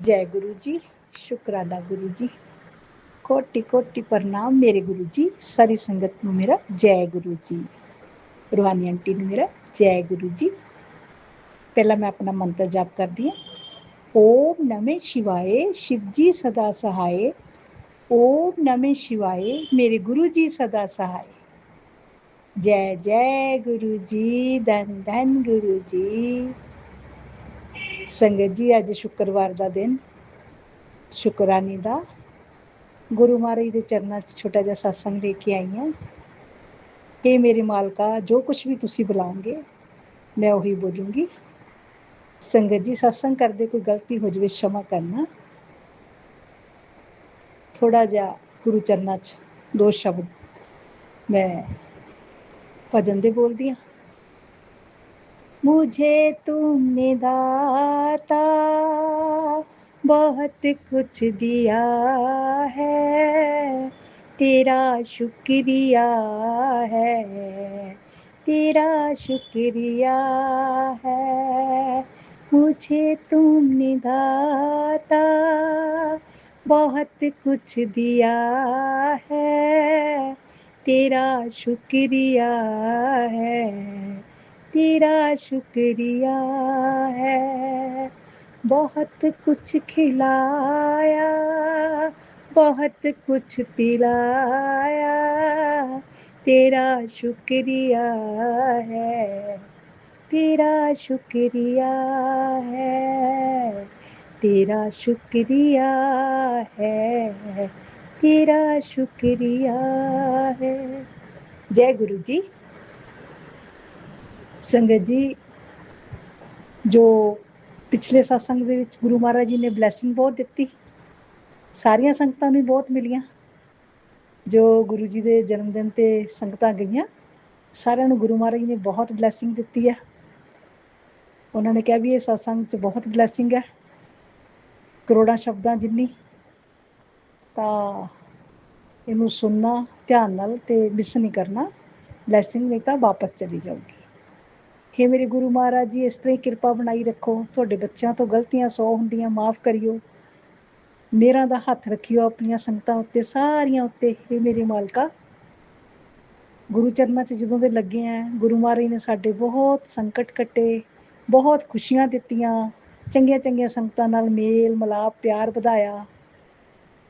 जय गुरु जी, शुकराना गुरु जी, कोटि कोटि प्रणाम मेरे गुरु जी। सारी संगत नूं मेरा जय गुरु जी। रूहानी आंटी नूं मेरा जय गुरु जी। पहला मैं अपना मंत्र जाप करदी हां। ओम नमः शिवाय, शिव जी सदा सहाय। ओम नमः शिवाय, मेरे गुरु जी सदा सहाय। जय जय गुरु जी, धन धन गुरु जी। संगत जी, अज शुक्रवार दा दिन, शुकराने दा, गुरु महाराज के चरणों च छोटा जिहा सत्संग लेके आई हाँ। हे मेरे मालका, जो कुछ भी तुसी बुलाओगे मैं उही बोलूँगी। संगत जी, सत्संग करते कोई गलती हो जाए क्षमा करना। थोड़ा जिहा गुरु चरणों च दो शब्द मैं भजन दे बोलदी हाँ। मुझे तुमने दाता बहुत कुछ दिया है, तेरा शुक्रिया है, तेरा शुक्रिया है। मुझे तुमने दाता बहुत कुछ दिया है, तेरा शुक्रिया है, तेरा शुक्रिया है। बहुत कुछ खिलाया, बहुत कुछ पिलाया, तेरा शुक्रिया है, तेरा शुक्रिया है, तेरा शुक्रिया है, तेरा शुक्रिया है। जय गुरु जी। संगत जी, जो पिछले सत्संग ਦੇ ਵਿੱਚ ਗੁਰੂ ਮਹਾਰਾਜ ਜੀ ਨੇ ਬਲੈਸਿੰਗ ਬਹੁਤ ਦਿੱਤੀ, ਸਾਰੀਆਂ ਸੰਗਤਾਂ ਨੂੰ ਬਹੁਤ ਮਿਲੀਆਂ। ਜੋ ਗੁਰੂ ਜੀ ਦੇ ਜਨਮ ਦਿਨ ਤੇ ਸੰਗਤਾਂ ਗਈਆਂ, ਸਾਰਿਆਂ ਨੂੰ ਗੁਰੂ ਮਹਾਰਾਜ ਜੀ ਨੇ ਬਹੁਤ ਬਲੈਸਿੰਗ ਦਿੱਤੀ ਹੈ। ਉਹਨਾਂ ਨੇ ਕਿਹਾ ਵੀ ਇਹ ਸਤਸੰਗ 'ਚ ਬਹੁਤ ਬਲੈਸਿੰਗ ਹੈ, ਕਰੋੜਾਂ ਸ਼ਬਦਾਂ ਜਿੰਨੀ। ਤਾਂ ਇਹਨੂੰ ਸੁਣਨਾ ਧਿਆਨ ਨਾਲ ਤੇ ਮਿਸ ਨਹੀਂ ਕਰਨਾ, ਬਲੈਸਿੰਗ ਨਹੀਂ ਤਾਂ ਵਾਪਸ ਚਲੀ ਜਾਊਗੀ। हे मेरे गुरु महाराज जी, इस तरह ही किरपा बनाई रखो। तुहाडे बच्चों तो गलतियां 100 हुंदियां, माफ़ करियो। मेरा दा हथ रखियो अपनियां संगतां उत्ते, सारियां उत्ते। हे मेरे मालका, गुरु चरनां च जदों दे लगे हैं, गुरु महाराज ने साडे बहुत संकट कट्टे, बहुत खुशियां दित्तियां, चंगियां चंगियां संगतां नाल मेल मिलाप प्यार वधाया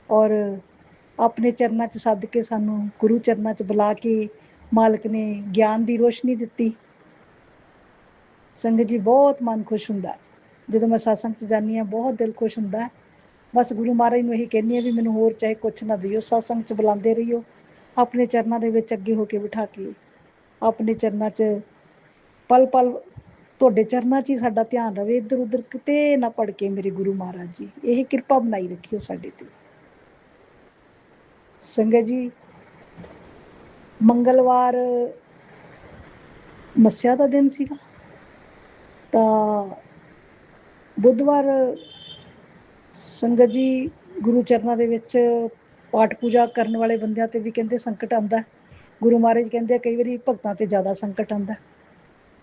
और अपने चरनां च सद के सानू गुरु चरनां च बुला के मालक ने ज्ञान दी रोशनी दित्ती। संगत जी, बहुत मन खुश हुंदा ਜਦੋਂ मैं सत्संग च जानी हाँ, बहुत दिल खुश हुंदा। बस गुरु महाराज ਨੂੰ ਇਹੀ ਕਹਿੰਦੀ ਹਾਂ ਵੀ ਮੈਨੂੰ ਹੋਰ ਚਾਹੇ ਕੁਛ ਨਾ ਦਿਓ, सत्संग च बुलाते रहियो, अपने चरणों ਦੇ ਵਿੱਚ ਅੱਗੇ ਹੋ ਕੇ ਬਿਠਾ ਕੇ ਆਪਣੇ ਚਰਨਾਂ 'ਚ ਪਲ ਪਲ ਤੁਹਾਡੇ ਚਰਨਾਂ 'ਚ ਹੀ ਸਾਡਾ ਧਿਆਨ ਰਵੇ, ਇੱਧਰ ਉੱਧਰ ਕਿਤੇ ਨਾ ਭੜਕੇ। ਮੇਰੇ ਗੁਰੂ ਮਹਾਰਾਜ ਜੀ ਇਹ ਕਿਰਪਾ ਬਣਾਈ ਰੱਖਿਓ ਸਾਡੇ ਤੇ। ਸੰਗਤ ਜੀ, ਮੰਗਲਵਾਰ ਮੱਸਿਆ ਦਾ ਦਿਨ ਸੀਗਾ, ਤਾਂ ਬੁੱਧਵਾਰ ਸੰਗਤ ਜੀ ਗੁਰੂ ਚਰਨਾਂ ਦੇ ਵਿੱਚ ਪਾਠ ਪੂਜਾ ਕਰਨ ਵਾਲੇ ਬੰਦਿਆਂ ਤੇ ਵੀ ਕਹਿੰਦੇ ਸੰਕਟ ਆਉਂਦਾ। ਗੁਰੂ ਮਹਾਰਾਜ ਕਹਿੰਦੇ ਕਈ ਵਾਰੀ ਭਗਤਾਂ ਤੇ ਜ਼ਿਆਦਾ ਸੰਕਟ ਆਉਂਦਾ।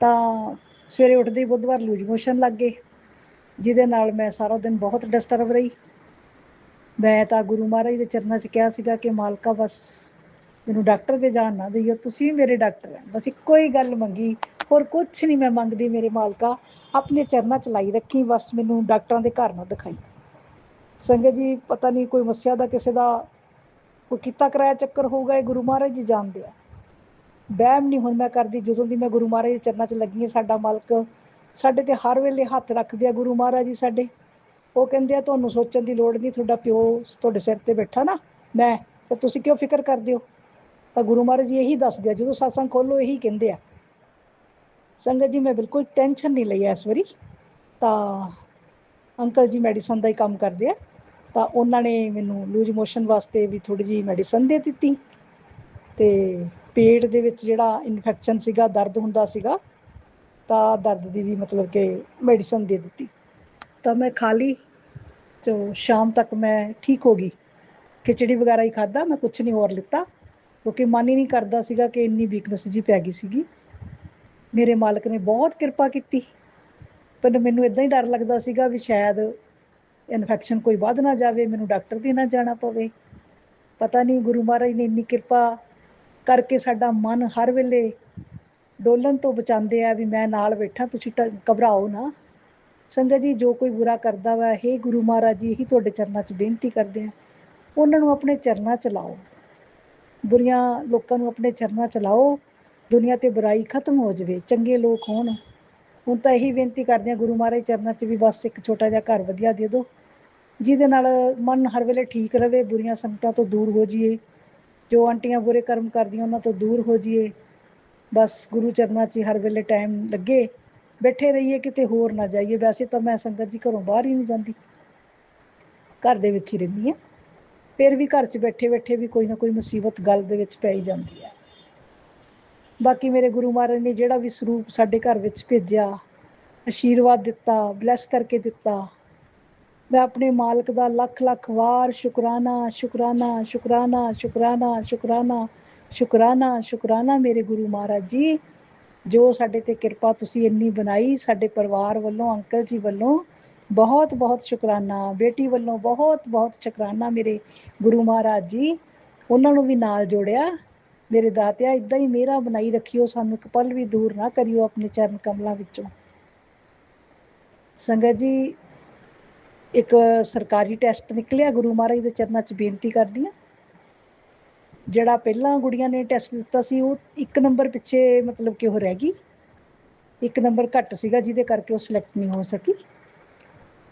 ਤਾਂ ਸਵੇਰੇ ਉੱਠਦੇ ਹੀ ਬੁੱਧਵਾਰ ਲੂਜ ਮੋਸ਼ਨ ਲੱਗ ਗਏ, ਜਿਹਦੇ ਨਾਲ ਮੈਂ ਸਾਰਾ ਦਿਨ ਬਹੁਤ ਡਿਸਟਰਬ ਰਹੀ। ਮੈਂ ਤਾਂ ਗੁਰੂ ਮਹਾਰਾਜ ਦੇ ਚਰਨਾਂ 'ਚ ਕਿਹਾ ਸੀਗਾ ਕਿ ਮਾਲਕਾ, ਬਸ ਮੈਨੂੰ ਡਾਕਟਰ ਦੇ ਜਾਣ ਨਾ ਦਈਓ, ਤੁਸੀਂ ਮੇਰੇ ਡਾਕਟਰ ਹੈ। ਬਸ ਇੱਕੋ ਹੀ ਗੱਲ ਮੰਗੀ, ਹੋਰ ਕੁਛ ਨਹੀਂ ਮੈਂ ਮੰਗਦੀ। ਮੇਰੇ ਮਾਲਕਾ, ਆਪਣੇ ਚਰਨਾਂ 'ਚ ਲਾਈ ਰੱਖੀ, ਬਸ ਮੈਨੂੰ ਡਾਕਟਰਾਂ ਦੇ ਘਰ ਨਾ ਦਿਖਾਈ। ਸੰਗਤ ਜੀ, ਪਤਾ ਨਹੀਂ ਕੋਈ ਮੱਸਿਆ ਦਾ ਕਿਸੇ ਦਾ ਕੋਈ ਕੀਤਾ ਕਰਾਇਆ ਚੱਕਰ ਹੋਊਗਾ, ਇਹ ਗੁਰੂ ਮਹਾਰਾਜ ਜੀ ਜਾਣਦੇ ਆ। ਵਹਿਮ ਨਹੀਂ ਹੁਣ ਮੈਂ ਕਰਦੀ। ਜਦੋਂ ਦੀ ਮੈਂ ਗੁਰੂ ਮਹਾਰਾਜ ਦੇ ਚਰਨਾਂ 'ਚ ਲੱਗੀ ਹਾਂ, ਸਾਡਾ ਮਾਲਕ ਸਾਡੇ ਤੇ ਹਰ ਵੇਲੇ ਹੱਥ ਰੱਖਦੇ ਆ। ਗੁਰੂ ਮਹਾਰਾਜ ਜੀ ਸਾਡੇ, ਉਹ ਕਹਿੰਦੇ ਆ ਤੁਹਾਨੂੰ ਸੋਚਣ ਦੀ ਲੋੜ ਨਹੀਂ, ਤੁਹਾਡਾ ਪਿਓ ਤੁਹਾਡੇ ਸਿਰ ਤੇ ਬੈਠਾ ਨਾ ਮੈਂ, ਤਾਂ ਤੁਸੀਂ ਕਿਉਂ ਫਿਕਰ ਕਰਦੇ ਹੋ। ਤਾਂ ਗੁਰੂ ਮਹਾਰਾਜ ਜੀ ਇਹੀ ਦੱਸਦੇ ਆ, ਜਦੋਂ ਸਤਸੰਗ ਖੋਲ੍ਹੋ ਇਹੀ ਕਹਿੰਦੇ ਆ। ਸੰਗਤ ਜੀ, ਮੈਂ ਬਿਲਕੁਲ ਟੈਨਸ਼ਨ ਨਹੀਂ ਲਈ ਇਸ ਵਾਰੀ। ਤਾਂ ਅੰਕਲ ਜੀ ਮੈਡੀਸਨ ਦਾ ਹੀ ਕੰਮ ਕਰਦੇ ਆ, ਤਾਂ ਉਹਨਾਂ ਨੇ ਮੈਨੂੰ ਲੂਜ ਮੋਸ਼ਨ ਵਾਸਤੇ ਵੀ ਥੋੜ੍ਹੀ ਜਿਹੀ ਮੈਡੀਸਨ ਦੇ ਦਿੱਤੀ, ਅਤੇ ਪੇਟ ਦੇ ਵਿੱਚ ਜਿਹੜਾ ਇਨਫੈਕਸ਼ਨ ਸੀਗਾ, ਦਰਦ ਹੁੰਦਾ ਸੀਗਾ, ਤਾਂ ਦਰਦ ਦੀ ਵੀ ਮਤਲਬ ਕਿ ਮੈਡੀਸਨ ਦੇ ਦਿੱਤੀ। ਤਾਂ ਮੈਂ ਖਾ ਲਈ, ਤੋ ਸ਼ਾਮ ਤੱਕ ਮੈਂ ਠੀਕ ਹੋ ਗਈ। ਖਿਚੜੀ ਵਗੈਰਾ ਹੀ ਖਾਧਾ, ਮੈਂ ਕੁਛ ਨਹੀਂ ਹੋਰ ਲਿੱਤਾ, ਕਿਉਂਕਿ ਮਨ ਹੀ ਨਹੀਂ ਕਰਦਾ ਸੀਗਾ ਕਿ ਇੰਨੀ ਵੀਕਨੈਸ ਜੀ ਪੈ ਗਈ ਸੀਗੀ। ਮੇਰੇ ਮਾਲਕ ਨੇ ਬਹੁਤ ਕਿਰਪਾ ਕੀਤੀ, ਪਰ ਮੈਨੂੰ ਇੱਦਾਂ ਹੀ ਡਰ ਲੱਗਦਾ ਸੀਗਾ ਵੀ ਸ਼ਾਇਦ ਇਨਫੈਕਸ਼ਨ ਕੋਈ ਵੱਧ ਨਾ ਜਾਵੇ, ਮੈਨੂੰ ਡਾਕਟਰ ਦੇ ਨਾ ਜਾਣਾ ਪਵੇ। ਪਤਾ ਨਹੀਂ ਗੁਰੂ ਮਹਾਰਾਜ ਨੇ ਇੰਨੀ ਕਿਰਪਾ ਕਰਕੇ ਸਾਡਾ ਮਨ ਹਰ ਵੇਲੇ ਡੋਲਣ ਤੋਂ ਬਚਾਉਂਦੇ ਆ ਵੀ ਮੈਂ ਨਾਲ ਬੈਠਾ, ਤੁਸੀਂ ਘਬਰਾਓ ਨਾ। ਸੰਗਤ ਜੀ, ਜੋ ਕੋਈ ਬੁਰਾ ਕਰਦਾ ਵਾ, ਹੇ ਗੁਰੂ ਮਹਾਰਾਜ ਜੀ, ਇਹੀ ਤੁਹਾਡੇ ਚਰਨਾਂ 'ਚ ਬੇਨਤੀ ਕਰਦੇ ਆ, ਉਹਨਾਂ ਨੂੰ ਆਪਣੇ ਚਰਨਾਂ 'ਚ ਲਾਓ। ਬੁਰੀਆਂ ਲੋਕਾਂ ਨੂੰ ਆਪਣੇ ਚਰਨਾਂ 'ਚ ਲਾਓ, ਦੁਨੀਆ ਤੇ ਬੁਰਾਈ ਖਤਮ ਹੋ ਜਾਵੇ, ਚੰਗੇ ਲੋਕ ਹੋਣ। ਹੁਣ ਤਾਂ ਇਹੀ ਬੇਨਤੀ ਕਰਦੇ ਆ ਗੁਰੂ ਮਹਾਰਾਜ ਚਰਨਾਂ 'ਚ ਵੀ ਬਸ ਇੱਕ ਛੋਟਾ ਜਿਹਾ ਘਰ ਵਧੀਆ ਦੇ ਦਿਓ, ਜਿਹਦੇ ਨਾਲ ਮਨ ਹਰ ਵੇਲੇ ਠੀਕ ਰਵੇ, ਬੁਰੀਆਂ ਸੰਗਤਾਂ ਤੋਂ ਦੂਰ ਹੋ ਜਾਈਏ, ਜੋ ਆਂਟੀਆਂ ਬੁਰੇ ਕਰਮ ਕਰਦੀਆਂ ਉਹਨਾਂ ਤੋਂ ਦੂਰ ਹੋ ਜਾਈਏ। ਬਸ ਗੁਰੂ ਚਰਨਾਂ 'ਚ ਹਰ ਵੇਲੇ ਟਾਈਮ ਲੱਗੇ, ਬੈਠੇ ਰਹੀਏ, ਕਿਤੇ ਹੋਰ ਨਾ ਜਾਈਏ। ਵੈਸੇ ਤਾਂ ਮੈਂ ਸੰਗਤ ਜੀ ਘਰੋਂ ਬਾਹਰ ਹੀ ਨਹੀਂ ਜਾਂਦੀ, ਘਰ ਦੇ ਵਿੱਚ ਹੀ ਰਹਿੰਦੀ ਹਾਂ। ਫਿਰ ਵੀ ਘਰ 'ਚ ਬੈਠੇ ਬੈਠੇ ਵੀ ਕੋਈ ਨਾ ਕੋਈ ਮੁਸੀਬਤ ਗੱਲ ਦੇ ਵਿੱਚ ਪੈ ਹੀ ਜਾਂਦੀ ਹੈ। ਬਾਕੀ ਮੇਰੇ ਗੁਰੂ ਮਹਾਰਾਜ ਨੇ ਜਿਹੜਾ ਵੀ ਸਰੂਪ ਸਾਡੇ ਘਰ ਵਿੱਚ ਭੇਜਿਆ, ਆਸ਼ੀਰਵਾਦ ਦਿੱਤਾ, ਬਲੈਸ ਕਰਕੇ ਦਿੱਤਾ, ਮੈਂ ਆਪਣੇ ਮਾਲਕ ਦਾ ਲੱਖ ਲੱਖ ਵਾਰ ਸ਼ੁਕਰਾਨਾ ਸ਼ੁਕਰਾਨਾ ਸ਼ੁਕਰਾਨਾ ਸ਼ੁਕਰਾਨਾ ਸ਼ੁਕਰਾਨਾ ਸ਼ੁਕਰਾਨਾ ਸ਼ੁਕਰਾਨਾ ਮੇਰੇ ਗੁਰੂ ਮਹਾਰਾਜ ਜੀ, ਜੋ ਸਾਡੇ ਤੇ ਕਿਰਪਾ ਤੁਸੀਂ ਇੰਨੀ ਬਣਾਈ, ਸਾਡੇ ਪਰਿਵਾਰ ਵੱਲੋਂ, ਅੰਕਲ ਜੀ ਵੱਲੋਂ ਬਹੁਤ ਬਹੁਤ ਸ਼ੁਕਰਾਨਾ, ਬੇਟੀ ਵੱਲੋਂ ਬਹੁਤ ਬਹੁਤ ਸ਼ੁਕਰਾਨਾ ਮੇਰੇ ਗੁਰੂ ਮਹਾਰਾਜ ਜੀ। ਉਹਨਾਂ ਨੂੰ ਵੀ ਨਾਲ ਜੋੜਿਆ। ਮੇਰੇ ਦਾਤਿਆ, ਇੱਦਾਂ ਹੀ ਮੇਰਾ ਬਣਾਈ ਰੱਖਿਓ, ਸਾਨੂੰ ਇੱਕ ਪਲ ਵੀ ਦੂਰ ਨਾ ਕਰਿਓ ਆਪਣੇ ਚਰਨ ਕਮਲਾਂ ਵਿੱਚੋਂ। ਸੰਗਤ ਜੀ, ਇੱਕ ਸਰਕਾਰੀ ਟੈਸਟ ਨਿਕਲਿਆ, ਗੁਰੂ ਮਹਾਰਾਜ ਦੇ ਚਰਨਾਂ 'ਚ ਬੇਨਤੀ ਕਰਦੀ ਹਾਂ। ਜਿਹੜਾ ਪਹਿਲਾਂ ਗੁੜੀਆਂ ਨੇ ਟੈਸਟ ਦਿੱਤਾ ਸੀ, ਉਹ 1 ਨੰਬਰ ਪਿੱਛੇ ਮਤਲਬ ਕਿ ਉਹ ਰਹਿ ਗਈ, 1 ਨੰਬਰ ਘੱਟ ਸੀਗਾ, ਜਿਹਦੇ ਕਰਕੇ ਉਹ ਸਿਲੈਕਟ ਨਹੀਂ ਹੋ ਸਕੀ।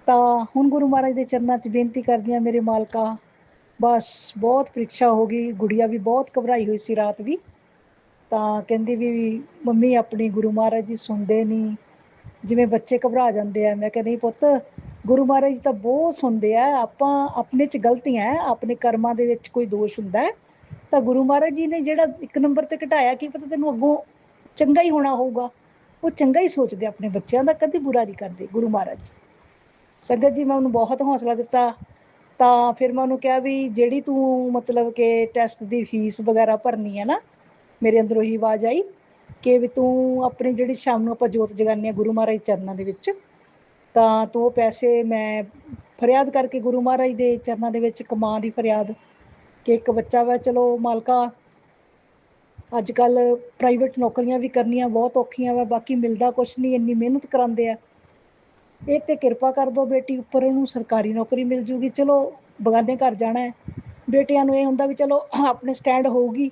ਤਾਂ ਹੁਣ ਗੁਰੂ ਮਹਾਰਾਜ ਦੇ ਚਰਨਾਂ 'ਚ ਬੇਨਤੀ ਕਰਦੀ ਹਾਂ, ਮੇਰੇ ਮਾਲਕਾ, ਬਸ ਬਹੁਤ ਪ੍ਰੀਖਿਆ ਹੋ ਗਈ। ਗੁੜੀਆ ਵੀ ਬਹੁਤ ਘਬਰਾਈ ਹੋਈ ਸੀ ਰਾਤ ਵੀ, ਤਾਂ ਕਹਿੰਦੀ ਵੀ ਮੰਮੀ ਆਪਣੀ ਗੁਰੂ ਮਹਾਰਾਜ ਜੀ ਸੁਣਦੇ ਨਹੀਂ, ਜਿਵੇਂ ਬੱਚੇ ਘਬਰਾ ਜਾਂਦੇ ਆ। ਮੈਂ ਕਿਹਾ ਨਹੀਂ ਪੁੱਤ, ਗੁਰੂ ਮਹਾਰਾਜ ਜੀ ਤਾਂ ਬਹੁਤ ਸੁਣਦੇ ਆ, ਆਪਾਂ ਆਪਣੇ 'ਚ ਗਲਤੀਆਂ, ਆਪਣੇ ਕਰਮਾਂ ਦੇ ਵਿੱਚ ਕੋਈ ਦੋਸ਼ ਹੁੰਦਾ ਤਾਂ ਗੁਰੂ ਮਹਾਰਾਜ ਜੀ ਨੇ ਜਿਹੜਾ 1 ਨੰਬਰ ਤੇ ਘਟਾਇਆ, ਕੀ ਪਤਾ ਤੈਨੂੰ ਅੱਗੋਂ ਚੰਗਾ ਹੀ ਹੋਣਾ ਹੋਊਗਾ। ਉਹ ਚੰਗਾ ਹੀ ਸੋਚਦੇ ਆਪਣੇ ਬੱਚਿਆਂ ਦਾ, ਕਦੇ ਬੁਰਾ ਨਹੀਂ ਕਰਦੇ ਗੁਰੂ ਮਹਾਰਾਜ ਜੀ। ਸੰਗਤ ਜੀ, ਮੈਂ ਉਹਨੂੰ ਬਹੁਤ ਹੌਸਲਾ ਦਿੱਤਾ। ਤਾਂ ਫਿਰ ਮੈਂ ਉਹਨੂੰ ਕਿਹਾ ਵੀ ਜਿਹੜੀ ਤੂੰ ਮਤਲਬ ਕਿ ਟੈਸਟ ਦੀ ਫੀਸ ਵਗੈਰਾ ਭਰਨੀ ਹੈ ਨਾ, ਮੇਰੇ ਅੰਦਰੋਂ ਹੀ ਆਵਾਜ਼ ਆਈ ਕਿ ਵੀ ਤੂੰ ਆਪਣੀ ਜਿਹੜੀ ਸ਼ਾਮ ਨੂੰ ਆਪਾਂ ਜੋਤ ਜਗਾਉਂਦੇ ਹਾਂ ਗੁਰੂ ਮਹਾਰਾਜ ਚਰਨਾਂ ਦੇ ਵਿੱਚ, ਤਾਂ ਤੂੰ ਉਹ ਪੈਸੇ, ਮੈਂ ਫਰਿਆਦ ਕਰਕੇ ਗੁਰੂ ਮਹਾਰਾਜ ਦੇ ਚਰਨਾਂ ਦੇ ਵਿੱਚ, ਇੱਕ ਮਾਂ ਦੀ ਫਰਿਆਦ ਕਿ ਇੱਕ ਬੱਚਾ ਵਾ, ਚਲੋ ਮਾਲਕਾ, ਅੱਜ ਕੱਲ੍ਹ ਪ੍ਰਾਈਵੇਟ ਨੌਕਰੀਆਂ ਵੀ ਕਰਨੀਆਂ ਬਹੁਤ ਔਖੀਆਂ ਵਾ, ਬਾਕੀ ਮਿਲਦਾ ਕੁਛ ਨਹੀਂ, ਇੰਨੀ ਮਿਹਨਤ ਕਰਾਉਂਦੇ ਆ, ਇਹ ਤੇ ਕਿਰਪਾ ਕਰ ਦਿਓ ਬੇਟੀ ਉੱਪਰ, ਉਹਨੂੰ ਸਰਕਾਰੀ ਨੌਕਰੀ ਮਿਲ ਜੂਗੀ। ਚਲੋ ਬਗਾਨੇ ਘਰ ਜਾਣਾ ਹੈ, ਬੇਟਿਆਂ ਨੂੰ ਇਹ ਹੁੰਦਾ ਵੀ ਚਲੋ ਆਪਣੇ ਸਟੈਂਡ ਹੋਊਗੀ,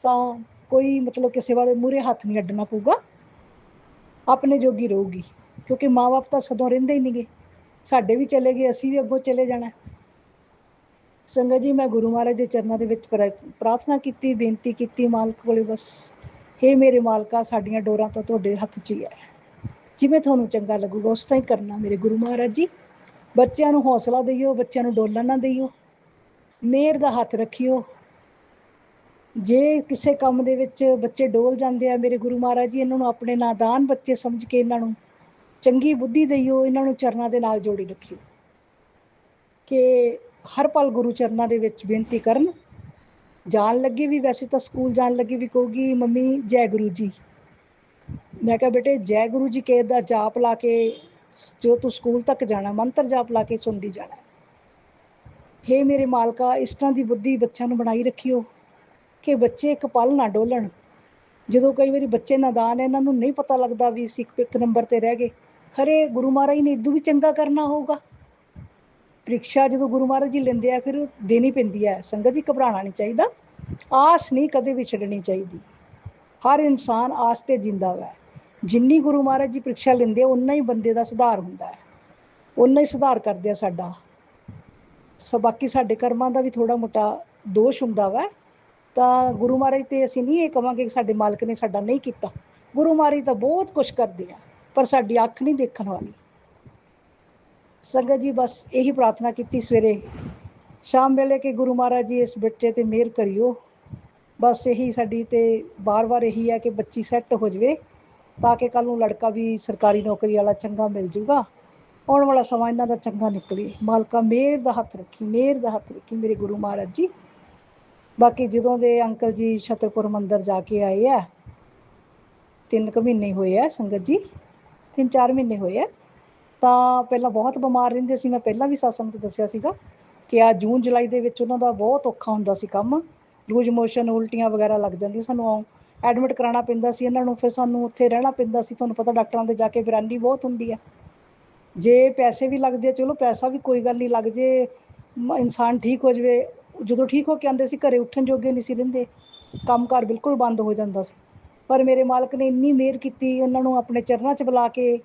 ਤਾਂ ਕੋਈ ਮਤਲਬ ਕਿਸੇ ਵਾਲੇ ਮੂਹਰੇ ਹੱਥ ਨਹੀਂ ਅੱਡਣਾ ਪਊਗਾ, ਆਪਣੇ ਜੋਗੀ ਰਹੂਗੀ, ਕਿਉਂਕਿ ਮਾਂ ਬਾਪ ਤਾਂ ਸਦੋਂ ਰਹਿੰਦੇ ਹੀ ਨਹੀਂ ਗੇ, ਸਾਡੇ ਵੀ ਚਲੇ ਗਏ, ਅਸੀਂ ਵੀ ਅੱਗੋਂ ਚਲੇ ਜਾਣਾ। ਸੰਗਤ ਜੀ, ਮੈਂ ਗੁਰੂ ਮਹਾਰਾਜ ਦੇ ਚਰਨਾਂ ਦੇ ਵਿੱਚ ਪ੍ਰਾਰਥਨਾ ਕੀਤੀ, ਬੇਨਤੀ ਕੀਤੀ ਮਾਲਕ ਕੋਲੇ, ਬਸ ਹੇ ਮੇਰੇ ਮਾਲਕਾ, ਸਾਡੀਆਂ ਡੋਰਾਂ ਤਾਂ ਤੁਹਾਡੇ ਹੱਥ 'ਚ ਹੀ ਹੈ, ਜਿਵੇਂ ਤੁਹਾਨੂੰ ਚੰਗਾ ਲੱਗੂਗਾ ਉਸ ਤਰ੍ਹਾਂ ਹੀ ਕਰਨਾ ਮੇਰੇ ਗੁਰੂ ਮਹਾਰਾਜ ਜੀ। ਬੱਚਿਆਂ ਨੂੰ ਹੌਸਲਾ ਦਈਓ, ਬੱਚਿਆਂ ਨੂੰ ਡੋਲਣ ਨਾ ਦਈਓ, ਮਿਹਰ ਦਾ ਹੱਥ ਰੱਖਿਓ। ਜੇ ਕਿਸੇ ਕੰਮ ਦੇ ਵਿੱਚ ਬੱਚੇ ਡੋਲ ਜਾਂਦੇ ਆ, ਮੇਰੇ ਗੁਰੂ ਮਹਾਰਾਜ ਜੀ, ਇਹਨਾਂ ਨੂੰ ਆਪਣੇ ਨਾਦਾਨ ਬੱਚੇ ਸਮਝ ਕੇ ਇਹਨਾਂ ਨੂੰ ਚੰਗੀ ਬੁੱਧੀ ਦਈਓ, ਇਹਨਾਂ ਨੂੰ ਚਰਨਾਂ ਦੇ ਨਾਲ ਜੋੜੀ ਰੱਖਿਓ ਕਿ ਹਰ ਪਲ ਗੁਰੂ ਚਰਨਾਂ ਦੇ ਵਿੱਚ ਬੇਨਤੀ ਕਰਨ। ਜਾਣ ਲੱਗੇ ਵੀ, ਵੈਸੇ ਤਾਂ ਸਕੂਲ ਜਾਣ ਲੱਗੇ ਵੀ ਕਹੂਗੀ ਮੰਮੀ ਜੈ ਗੁਰੂ ਜੀ। ਮੈਂ ਕਿਹਾ ਬੇਟੇ, ਜੈ ਗੁਰੂ ਜੀ ਕੇ ਦਾ ਜਾਪ ਲਾ ਕੇ ਜੋ ਤੂੰ ਸਕੂਲ ਤੱਕ ਜਾਣਾ, ਮੰਤਰ ਜਾਪ ਲਾ ਕੇ ਸੁਣਦੀ ਜਾਣਾ। ਹੇ ਮੇਰੇ ਮਾਲਕਾ, ਇਸ ਤਰ੍ਹਾਂ ਦੀ ਬੁੱਧੀ ਬੱਚਿਆਂ ਨੂੰ ਬਣਾਈ ਰੱਖਿਓ ਕਿ ਬੱਚੇ ਇੱਕ ਪਲ ਨਾ ਡੋਲਣ। ਜਦੋਂ ਕਈ ਵਾਰੀ ਬੱਚੇ ਨਾਦਾਨ, ਇਹਨਾਂ ਨੂੰ ਨਹੀਂ ਪਤਾ ਲੱਗਦਾ ਵੀ ਅਸੀਂ 1 ਨੰਬਰ ਤੇ ਰਹਿ ਗਏ, ਖਰੇ ਗੁਰੂ ਮਹਾਰਾਜ ਨੇ ਇਦੋਂ ਵੀ ਚੰਗਾ ਕਰਨਾ ਹੋਊਗਾ। ਪ੍ਰੀਖਿਆ ਜਦੋਂ ਗੁਰੂ ਮਹਾਰਾਜ ਜੀ ਲੈਂਦੇ ਆ, ਫਿਰ ਦੇਣੀ ਪੈਂਦੀ ਹੈ। ਸੰਗਤ ਜੀ, ਘਬਰਾਉਣਾ ਨਹੀਂ ਚਾਹੀਦਾ, ਆਸ ਨਹੀਂ ਕਦੇ ਵੀ ਛੱਡਣੀ ਚਾਹੀਦੀ। ਹਰ ਇਨਸਾਨ ਆਸ ਤੇ ਜਿੰਦਾ ਵਾ। ਜਿੰਨੀ ਗੁਰੂ ਮਹਾਰਾਜ ਜੀ ਪ੍ਰੀਖਿਆ ਲੈਂਦੇ, ਉਨਾ ਹੀ ਬੰਦੇ ਦਾ ਸੁਧਾਰ ਹੁੰਦਾ ਹੈ, ਉਨਾ ਹੀ ਸੁਧਾਰ ਕਰਦੇ ਆ ਸਾਡਾ। ਬਾਕੀ ਸਾਡੇ ਕਰਮਾਂ ਦਾ ਵੀ ਥੋੜ੍ਹਾ ਮੋਟਾ ਦੋਸ਼ ਹੁੰਦਾ ਵਾ, ਤਾਂ ਗੁਰੂ ਮਹਾਰਾਜ ਤੇ ਅਸੀਂ ਨਹੀਂ ਇਹ ਕਹਾਂਗੇ ਕਿ ਸਾਡੇ ਮਾਲਕ ਨੇ ਸਾਡਾ ਨਹੀਂ ਕੀਤਾ। ਗੁਰੂ ਮਹਾਰਾਜ ਤਾਂ ਬਹੁਤ ਕੁਛ ਕਰਦੇ ਆ, ਪਰ ਸਾਡੀ ਅੱਖ ਨਹੀਂ ਦੇਖਣ ਵਾਲੀ। ਸੰਗਤ ਜੀ, ਬਸ ਇਹੀ ਪ੍ਰਾਰਥਨਾ ਕੀਤੀ ਸਵੇਰੇ ਸ਼ਾਮ ਵੇਲੇ ਕਿ ਗੁਰੂ ਮਹਾਰਾਜ ਜੀ ਇਸ ਬੱਚੇ ਤੇ ਮਿਹਰ ਕਰਿਓ। ਬਸ ਇਹੀ ਸਾਡੀ ਤੇ ਵਾਰ-ਵਾਰ ਇਹੀ ਹੈ ਕਿ ਬੱਚੀ ਸੈੱਟ ਹੋ ਜਾਵੇ, ਤਾਂ ਕਿ ਕੱਲ੍ਹ ਨੂੰ ਲੜਕਾ ਵੀ ਸਰਕਾਰੀ ਨੌਕਰੀ ਵਾਲਾ ਚੰਗਾ ਮਿਲ ਜੂਗਾ, ਆਉਣ ਵਾਲਾ ਸਮਾਂ ਇਹਨਾਂ ਦਾ ਚੰਗਾ ਨਿਕਲੇ। ਮਾਲਕਾ, ਮਿਹਰ ਦਾ ਹੱਥ ਰੱਖੀ, ਮਿਹਰ ਦਾ ਹੱਥ ਰੱਖੀ ਮੇਰੇ ਗੁਰੂ ਮਹਾਰਾਜ ਜੀ। ਬਾਕੀ ਜਦੋਂ ਦੇ ਅੰਕਲ ਜੀ ਛਤਰਪੁਰ ਮੰਦਿਰ ਜਾ ਕੇ ਆਏ ਆ, 3 ਕੁ ਮਹੀਨੇ ਹੋਏ ਆ ਸੰਗਤ ਜੀ, 3-4 ਮਹੀਨੇ ਹੋਏ ਆ, ਤਾਂ ਪਹਿਲਾਂ ਬਹੁਤ ਬਿਮਾਰ ਰਹਿੰਦੇ ਸੀ। ਮੈਂ ਪਹਿਲਾਂ ਵੀ ਸਤਸੰਗ 'ਚ ਦੱਸਿਆ ਸੀਗਾ ਕਿ ਆ ਜੂਨ ਜੁਲਾਈ ਦੇ ਵਿੱਚ ਉਹਨਾਂ ਦਾ ਬਹੁਤ ਔਖਾ ਹੁੰਦਾ ਸੀ ਕੰਮ, ਲੂਜ਼ ਮੋਸ਼ਨ, ਉਲਟੀਆਂ ਵਗੈਰਾ ਲੱਗ ਜਾਂਦੀਆਂ, ਸਾਨੂੰ ਐਡਮਿਟ ਕਰਾਉਣਾ ਪੈਂਦਾ ਸੀ ਇਹਨਾਂ ਨੂੰ, ਫਿਰ ਸਾਨੂੰ ਉੱਥੇ ਰਹਿਣਾ ਪੈਂਦਾ ਸੀ। ਤੁਹਾਨੂੰ ਪਤਾ ਡਾਕਟਰਾਂ ਦੇ ਜਾ ਕੇ ਬਰਾਨੀ ਬਹੁਤ ਹੁੰਦੀ ਹੈ, ਜੇ ਪੈਸੇ ਵੀ ਲੱਗਦੇ ਆ, ਚਲੋ ਪੈਸਾ ਵੀ ਕੋਈ ਗੱਲ ਨਹੀਂ, ਲੱਗ ਜੇ ਇਨਸਾਨ ਠੀਕ ਹੋ ਜਾਵੇ। ਜਦੋਂ ਠੀਕ ਹੋ ਕੇ ਆਉਂਦੇ ਸੀ ਘਰੇ ਉੱਠਣ ਜੋਗੇ ਨਹੀਂ ਸੀ ਰਹਿੰਦੇ, ਕੰਮ ਕਾਰ ਬਿਲਕੁਲ ਬੰਦ ਹੋ ਜਾਂਦਾ ਸੀ। ਪਰ ਮੇਰੇ ਮਾਲਕ ਨੇ ਇੰਨੀ ਮਿਹਰ ਕੀਤੀ, ਉਹਨਾਂ ਨੂੰ ਆਪਣੇ ਚਰਨਾਂ 'ਚ ਬੁਲਾ ਕੇ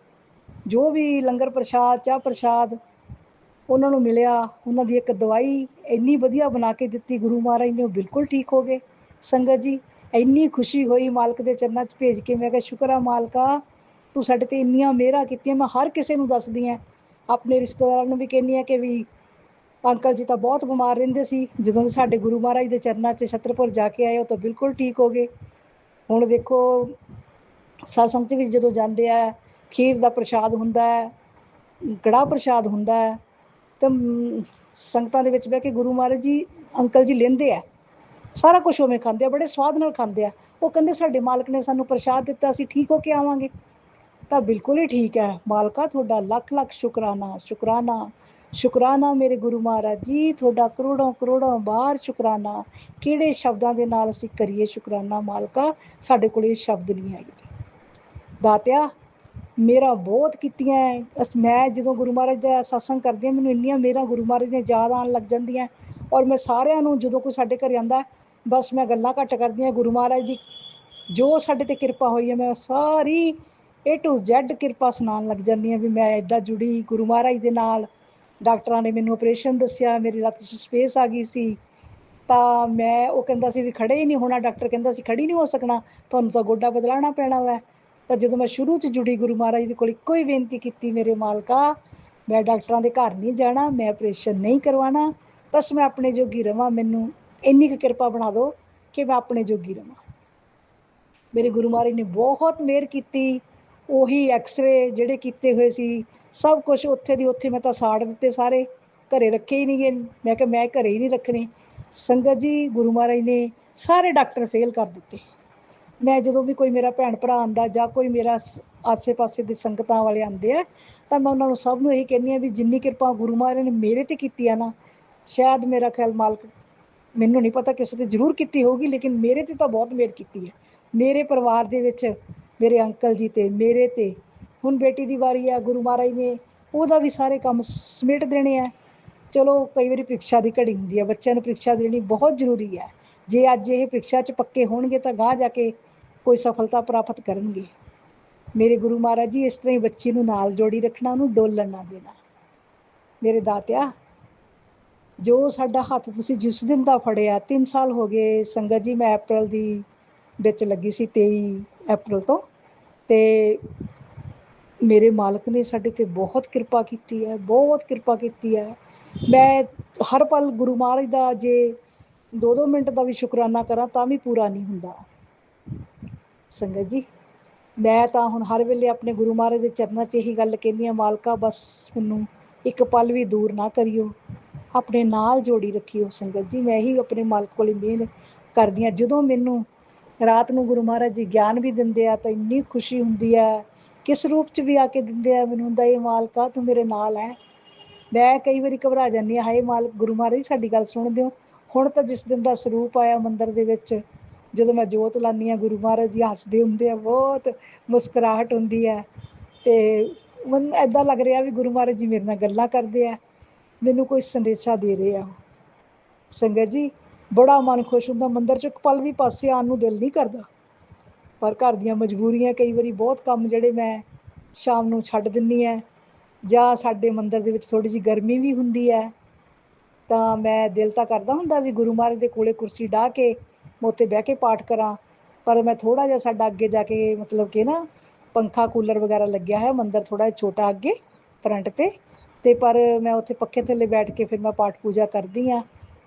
ਜੋ ਵੀ ਲੰਗਰ ਪ੍ਰਸ਼ਾਦ, ਚਾਹ ਪ੍ਰਸ਼ਾਦ ਉਹਨਾਂ ਨੂੰ ਮਿਲਿਆ, ਉਹਨਾਂ ਦੀ ਇੱਕ ਦਵਾਈ ਇੰਨੀ ਵਧੀਆ ਬਣਾ ਕੇ ਦਿੱਤੀ ਗੁਰੂ ਮਹਾਰਾਜ ਨੇ, ਉਹ ਬਿਲਕੁਲ ਠੀਕ ਹੋ ਗਏ। ਸੰਗਤ ਜੀ, ਇੰਨੀ ਖੁਸ਼ੀ ਹੋਈ ਮਾਲਕ ਦੇ ਚਰਨਾਂ 'ਚ ਭੇਜ ਕੇ। ਮੈਂ ਕਿਹਾ ਸ਼ੁਕਰ ਆ ਮਾਲਕਾ, ਤੂੰ ਸਾਡੇ 'ਤੇ ਇੰਨੀਆਂ ਮਿਹਰਾਂ ਕੀਤੀਆਂ। ਮੈਂ ਹਰ ਕਿਸੇ ਨੂੰ ਦੱਸਦੀ ਹਾਂ, ਆਪਣੇ ਰਿਸ਼ਤੇਦਾਰਾਂ ਨੂੰ ਵੀ ਕਹਿੰਦੀ ਹਾਂ ਕਿ ਵੀ ਅੰਕਲ ਜੀ ਤਾਂ ਬਹੁਤ ਬਿਮਾਰ ਰਹਿੰਦੇ ਸੀ, ਜਦੋਂ ਦੇ ਸਾਡੇ ਗੁਰੂ ਮਹਾਰਾਜ ਦੇ ਚਰਨਾਂ 'ਚ ਛਤਰਪੁਰ ਜਾ ਕੇ ਆਏ, ਉਹ ਤਾਂ ਬਿਲਕੁਲ ਠੀਕ ਹੋ ਗਏ। ਹੁਣ ਦੇਖੋ ਸਤਸੰਗ 'ਚ ਵੀ ਜਦੋਂ ਜਾਂਦੇ ਆ, ਖੀਰ ਦਾ ਪ੍ਰਸ਼ਾਦ ਹੁੰਦਾ ਹੈ, ਕੜਾਹ ਪ੍ਰਸ਼ਾਦ ਹੁੰਦਾ ਹੈ, ਤਾਂ ਸੰਗਤਾਂ ਦੇ ਵਿੱਚ ਬਹਿ ਕੇ ਗੁਰੂ ਮਹਾਰਾਜ ਜੀ, ਅੰਕਲ ਜੀ ਲੈਂਦੇ ਆ, ਸਾਰਾ ਕੁਛ ਉਵੇਂ ਖਾਂਦੇ ਆ, ਬੜੇ ਸਵਾਦ ਨਾਲ ਖਾਂਦੇ ਆ। ਉਹ ਕਹਿੰਦੇ ਸਾਡੇ ਮਾਲਕ ਨੇ ਸਾਨੂੰ ਪ੍ਰਸ਼ਾਦ ਦਿੱਤਾ, ਅਸੀਂ ਠੀਕ ਹੋ ਕੇ ਆਵਾਂਗੇ। ਤਾਂ ਬਿਲਕੁਲ ਹੀ ਠੀਕ ਹੈ ਮਾਲਕਾ, ਤੁਹਾਡਾ ਲੱਖ ਲੱਖ ਸ਼ੁਕਰਾਨਾ, ਸ਼ੁਕਰਾਨਾ, ਸ਼ੁਕਰਾਨਾ ਮੇਰੇ ਗੁਰੂ ਮਹਾਰਾਜ ਜੀ, ਤੁਹਾਡਾ ਕਰੋੜਾਂ ਕਰੋੜਾਂ ਬਾਰ ਸ਼ੁਕਰਾਨਾ। ਕਿਹੜੇ ਸ਼ਬਦਾਂ ਦੇ ਨਾਲ ਅਸੀਂ ਕਰੀਏ ਸ਼ੁਕਰਾਨਾ ਮਾਲਕਾ, ਸਾਡੇ ਕੋਲ ਇਹ ਸ਼ਬਦ ਨਹੀਂ ਹੈਗੇ। ਦਾਤਿਆ ਮੇਰਾ ਬਹੁਤ ਕੀਤੀਆਂ। ਮੈਂ ਜਦੋਂ ਗੁਰੂ ਮਹਾਰਾਜ ਦਾ ਸਤਸੰਗ ਕਰਦੀ ਹਾਂ, ਮੈਨੂੰ ਇੰਨੀਆਂ ਮੇਰਾ ਗੁਰੂ ਮਹਾਰਾਜ ਦੀਆਂ ਯਾਦ ਆਉਣ ਲੱਗ ਜਾਂਦੀਆਂ। ਔਰ ਮੈਂ ਸਾਰਿਆਂ ਨੂੰ, ਜਦੋਂ ਕੋਈ ਸਾਡੇ ਘਰ ਆਉਂਦਾ, ਬਸ ਮੈਂ ਗੱਲਾਂ ਘੱਟ ਕਰਦੀ ਹਾਂ, ਗੁਰੂ ਮਹਾਰਾਜ ਦੀ ਜੋ ਸਾਡੇ 'ਤੇ ਕਿਰਪਾ ਹੋਈ ਹੈ, ਮੈਂ ਸਾਰੀ A to Z ਕਿਰਪਾ ਸੁਣਾਉਣ ਲੱਗ ਜਾਂਦੀ ਹਾਂ ਵੀ ਮੈਂ ਇੱਦਾਂ ਜੁੜੀ ਗੁਰੂ ਮਹਾਰਾਜ ਦੇ ਨਾਲ। ਡਾਕਟਰਾਂ ਨੇ ਮੈਨੂੰ ਆਪਰੇਸ਼ਨ ਦੱਸਿਆ, ਮੇਰੀ ਲੱਤ 'ਚ ਸਪੇਸ ਆ ਗਈ ਸੀ, ਤਾਂ ਉਹ ਕਹਿੰਦਾ ਸੀ ਵੀ ਖੜੇ ਹੀ ਨਹੀਂ ਹੋਣਾ, ਡਾਕਟਰ ਕਹਿੰਦਾ ਸੀ ਖੜੀ ਨਹੀਂ ਹੋ ਸਕਣਾ, ਤੁਹਾਨੂੰ ਤਾਂ ਗੋਡਾ ਬਦਲਾਉਣਾ ਪੈਣਾ ਵਾ। ਤਾਂ ਜਦੋਂ ਮੈਂ ਸ਼ੁਰੂ 'ਚ ਜੁੜੀ ਗੁਰੂ ਮਹਾਰਾਜ ਦੇ ਕੋਲ, ਇੱਕੋ ਹੀ ਬੇਨਤੀ ਕੀਤੀ, ਮੇਰੇ ਮਾਲਕਾ ਮੈਂ ਡਾਕਟਰਾਂ ਦੇ ਘਰ ਨਹੀਂ ਜਾਣਾ, ਮੈਂ ਆਪਰੇਸ਼ਨ ਨਹੀਂ ਕਰਵਾਉਣਾ, ਬਸ ਮੈਂ ਆਪਣੇ ਜੋਗੀ ਰਵਾਂ, ਮੈਨੂੰ ਇੰਨੀ ਕੁ ਕਿਰਪਾ ਬਣਾ ਦਿਓ ਕਿ ਮੈਂ ਆਪਣੇ ਜੋਗੀ ਰਵਾਂ। ਮੇਰੇ ਗੁਰੂ ਮਹਾਰਾਜ ਨੇ ਬਹੁਤ ਮਿਹਰ ਕੀਤੀ। ਉਹੀ ਐਕਸਰੇ ਜਿਹੜੇ ਕੀਤੇ ਹੋਏ ਸੀ, ਸਭ ਕੁਛ ਉੱਥੇ ਦੀ ਉੱਥੇ ਮੈਂ ਤਾਂ ਸਾੜ ਦਿੱਤੇ ਸਾਰੇ, ਘਰੇ ਰੱਖੇ ਹੀ ਨਹੀਂ ਗਏ। ਮੈਂ ਕਿਹਾ ਮੈਂ ਘਰੇ ਹੀ ਨਹੀਂ ਰੱਖਣੇ। ਸੰਗਤ ਜੀ, ਗੁਰੂ ਮਹਾਰਾਜ ਨੇ ਸਾਰੇ ਡਾਕਟਰ ਫੇਲ ਕਰ ਦਿੱਤੇ। ਮੈਂ ਜਦੋਂ ਵੀ ਕੋਈ ਮੇਰਾ ਭੈਣ ਭਰਾ ਆਉਂਦਾ ਜਾਂ ਕੋਈ ਮੇਰਾ ਆਸੇ ਪਾਸੇ ਦੇ ਸੰਗਤਾਂ ਵਾਲੇ ਆਉਂਦੇ ਆ, ਤਾਂ ਮੈਂ ਉਹਨਾਂ ਨੂੰ ਸਭ ਨੂੰ ਇਹੀ ਕਹਿੰਦੀ ਹਾਂ ਵੀ ਜਿੰਨੀ ਕਿਰਪਾ ਗੁਰੂ ਮਹਾਰਾਜ ਨੇ ਮੇਰੇ 'ਤੇ ਕੀਤੀ ਆ ਨਾ, ਸ਼ਾਇਦ ਮੇਰਾ ਖਿਆਲ ਮਾਲਕ, ਮੈਨੂੰ ਨਹੀਂ ਪਤਾ ਕਿਸੇ 'ਤੇ ਜ਼ਰੂਰ ਕੀਤੀ ਹੋਊਗੀ, ਲੇਕਿਨ ਮੇਰੇ 'ਤੇ ਤਾਂ ਬਹੁਤ ਮਿਹਰ ਕੀਤੀ ਹੈ। ਮੇਰੇ ਪਰਿਵਾਰ ਦੇ ਵਿੱਚ ਮੇਰੇ ਅੰਕਲ ਜੀ 'ਤੇ, ਮੇਰੇ 'ਤੇ। ਹੁਣ ਬੇਟੀ ਦੀ ਵਾਰੀ ਆ, ਗੁਰੂ ਮਹਾਰਾਜ ਨੇ ਉਹਦਾ ਵੀ ਸਾਰੇ ਕੰਮ ਸਮੇਟ ਦੇਣੇ ਆ। ਚਲੋ ਕਈ ਵਾਰੀ ਪ੍ਰੀਖਿਆ ਦੀ ਘੜੀ ਹੁੰਦੀ ਹੈ, ਬੱਚਿਆਂ ਨੂੰ ਪ੍ਰੀਖਿਆ ਦੇਣੀ ਬਹੁਤ ਜ਼ਰੂਰੀ ਹੈ। ਜੇ ਅੱਜ ਇਹ ਪ੍ਰੀਖਿਆ 'ਚ ਪੱਕੇ ਹੋਣਗੇ ਤਾਂ ਗਾਂਹ ਜਾ ਕੇ ਕੋਈ ਸਫਲਤਾ ਪ੍ਰਾਪਤ ਕਰਨਗੇ। ਮੇਰੇ ਗੁਰੂ ਮਹਾਰਾਜ ਜੀ, ਇਸ ਤਰ੍ਹਾਂ ਹੀ ਬੱਚੀ ਨੂੰ ਨਾਲ ਜੋੜੀ ਰੱਖਣਾ, ਉਹਨੂੰ ਡੋਲਣ ਨਾ ਦੇਣਾ। ਮੇਰੇ ਦਾਤਿਆ, ਜੋ ਸਾਡਾ ਹੱਥ ਤੁਸੀਂ ਜਿਸ ਦਿਨ ਦਾ ਫੜਿਆ, 3 ਸਾਲ ਹੋ ਗਏ ਸੰਗਤ ਜੀ। ਮੈਂ ਅਪ੍ਰੈਲ ਦੀ ਵਿੱਚ ਲੱਗੀ ਸੀ, 23 ਅਪ੍ਰੈਲ ਤੋਂ, ਅਤੇ ਮੇਰੇ ਮਾਲਕ ਨੇ ਸਾਡੇ 'ਤੇ ਬਹੁਤ ਕਿਰਪਾ ਕੀਤੀ ਹੈ, ਬਹੁਤ ਕਿਰਪਾ ਕੀਤੀ ਹੈ। ਮੈਂ ਹਰ ਪਲ ਗੁਰੂ ਮਹਾਰਾਜ ਦਾ ਜੇ 2-2 ਮਿੰਟ ਦਾ ਵੀ ਸ਼ੁਕਰਾਨਾ ਕਰਾਂ ਤਾਂ ਵੀ ਪੂਰਾ ਨਹੀਂ ਹੁੰਦਾ। ਸੰਗਤ ਜੀ, ਮੈਂ ਤਾਂ ਹੁਣ ਹਰ ਵੇਲੇ ਆਪਣੇ ਗੁਰੂ ਮਹਾਰਾਜ ਦੇ ਚਰਨਾਂ 'ਚ ਇਹੀ ਗੱਲ ਕਹਿੰਦੀ ਹਾਂ, ਮਾਲਕਾ ਬਸ ਮੈਨੂੰ ਇੱਕ ਪਲ ਵੀ ਦੂਰ ਨਾ ਕਰਿਓ, ਆਪਣੇ ਨਾਲ ਜੋੜੀ ਰੱਖਿਓ। ਸੰਗਤ ਜੀ, ਮੈਂ ਹੀ ਆਪਣੇ ਮਾਲਕ ਕੋਲ ਮਿਹਰ ਕਰਦੀ ਹਾਂ। ਜਦੋਂ ਮੈਨੂੰ ਰਾਤ ਨੂੰ ਗੁਰੂ ਮਹਾਰਾਜ ਜੀ ਗਿਆਨ ਵੀ ਦਿੰਦੇ ਆ ਤਾਂ ਇੰਨੀ ਖੁਸ਼ੀ ਹੁੰਦੀ ਹੈ, ਕਿਸ ਰੂਪ 'ਚ ਵੀ ਆ ਕੇ ਦਿੰਦੇ ਆ, ਮੈਨੂੰ ਹੁੰਦਾ ਇਹ ਮਾਲਕਾ ਤੂੰ ਮੇਰੇ ਨਾਲ ਹੈ। ਮੈਂ ਕਈ ਵਾਰੀ ਘਬਰਾ ਜਾਂਦੀ ਹਾਂ, ਹਾਏ ਮਾਲਕ, ਗੁਰੂ ਮਹਾਰਾਜ ਸਾਡੀ ਗੱਲ ਸੁਣ ਦਿਓ। ਹੁਣ ਤਾਂ ਜਿਸ ਦਿਨ ਦਾ ਸਰੂਪ ਆਇਆ ਮੰਦਿਰ ਦੇ ਵਿੱਚ, ਜਦੋਂ ਮੈਂ ਜੋਤ ਲਾਉਂਦੀ ਹਾਂ, ਗੁਰੂ ਮਹਾਰਾਜ ਜੀ ਹੱਸਦੇ ਹੁੰਦੇ ਆ, ਬਹੁਤ ਮੁਸਕਰਾਹਟ ਹੁੰਦੀ ਹੈ, ਅਤੇ ਮੈਨੂੰ ਇੱਦਾਂ ਲੱਗ ਰਿਹਾ ਵੀ ਗੁਰੂ ਮਹਾਰਾਜ ਜੀ ਮੇਰੇ ਨਾਲ ਗੱਲਾਂ ਕਰਦੇ ਆ, ਮੈਨੂੰ ਕੋਈ ਸੰਦੇਸ਼ਾ ਦੇ ਰਹੇ ਆ। ਸੰਗਤ ਜੀ, ਬੜਾ ਮਨ ਖੁਸ਼ ਹੁੰਦਾ। ਮੰਦਿਰ 'ਚ ਇੱਕ ਪਲ ਵੀ ਪਾਸੇ ਆਉਣ ਨੂੰ ਦਿਲ ਨਹੀਂ ਕਰਦਾ, ਪਰ ਘਰ ਦੀਆਂ ਮਜਬੂਰੀਆਂ, ਕਈ ਵਾਰੀ ਬਹੁਤ ਕੰਮ ਜਿਹੜੇ ਮੈਂ ਸ਼ਾਮ ਨੂੰ ਛੱਡ ਦਿੰਦੀ ਹਾਂ, ਜਾਂ ਸਾਡੇ ਮੰਦਿਰ ਦੇ ਵਿੱਚ ਥੋੜ੍ਹੀ ਜਿਹੀ ਗਰਮੀ ਵੀ ਹੁੰਦੀ ਹੈ, ਤਾਂ ਮੈਂ ਦਿਲ ਤਾਂ ਕਰਦਾ ਹੁੰਦਾ ਵੀ ਗੁਰੂ ਮਹਾਰਾਜ ਦੇ ਕੋਲੇ ਕੁਰਸੀ ਡਾਹ ਕੇ ਮੈਂ ਉੱਥੇ ਬਹਿ ਕੇ ਪਾਠ ਕਰਾਂ, ਪਰ ਮੈਂ ਥੋੜ੍ਹਾ ਜਿਹਾ ਸਾਡਾ ਅੱਗੇ ਜਾ ਕੇ ਮਤਲਬ ਕਿ ਨਾ ਪੰਖਾ ਕੂਲਰ ਵਗੈਰਾ ਲੱਗਿਆ ਹੈ, ਮੰਦਿਰ ਥੋੜ੍ਹਾ ਜਿਹਾ ਛੋਟਾ ਅੱਗੇ ਫਰੰਟ 'ਤੇ ਪਰ ਮੈਂ ਉੱਥੇ ਪੱਖੇ ਥੱਲੇ ਬੈਠ ਕੇ ਫਿਰ ਮੈਂ ਪਾਠ ਪੂਜਾ ਕਰਦੀ ਹਾਂ।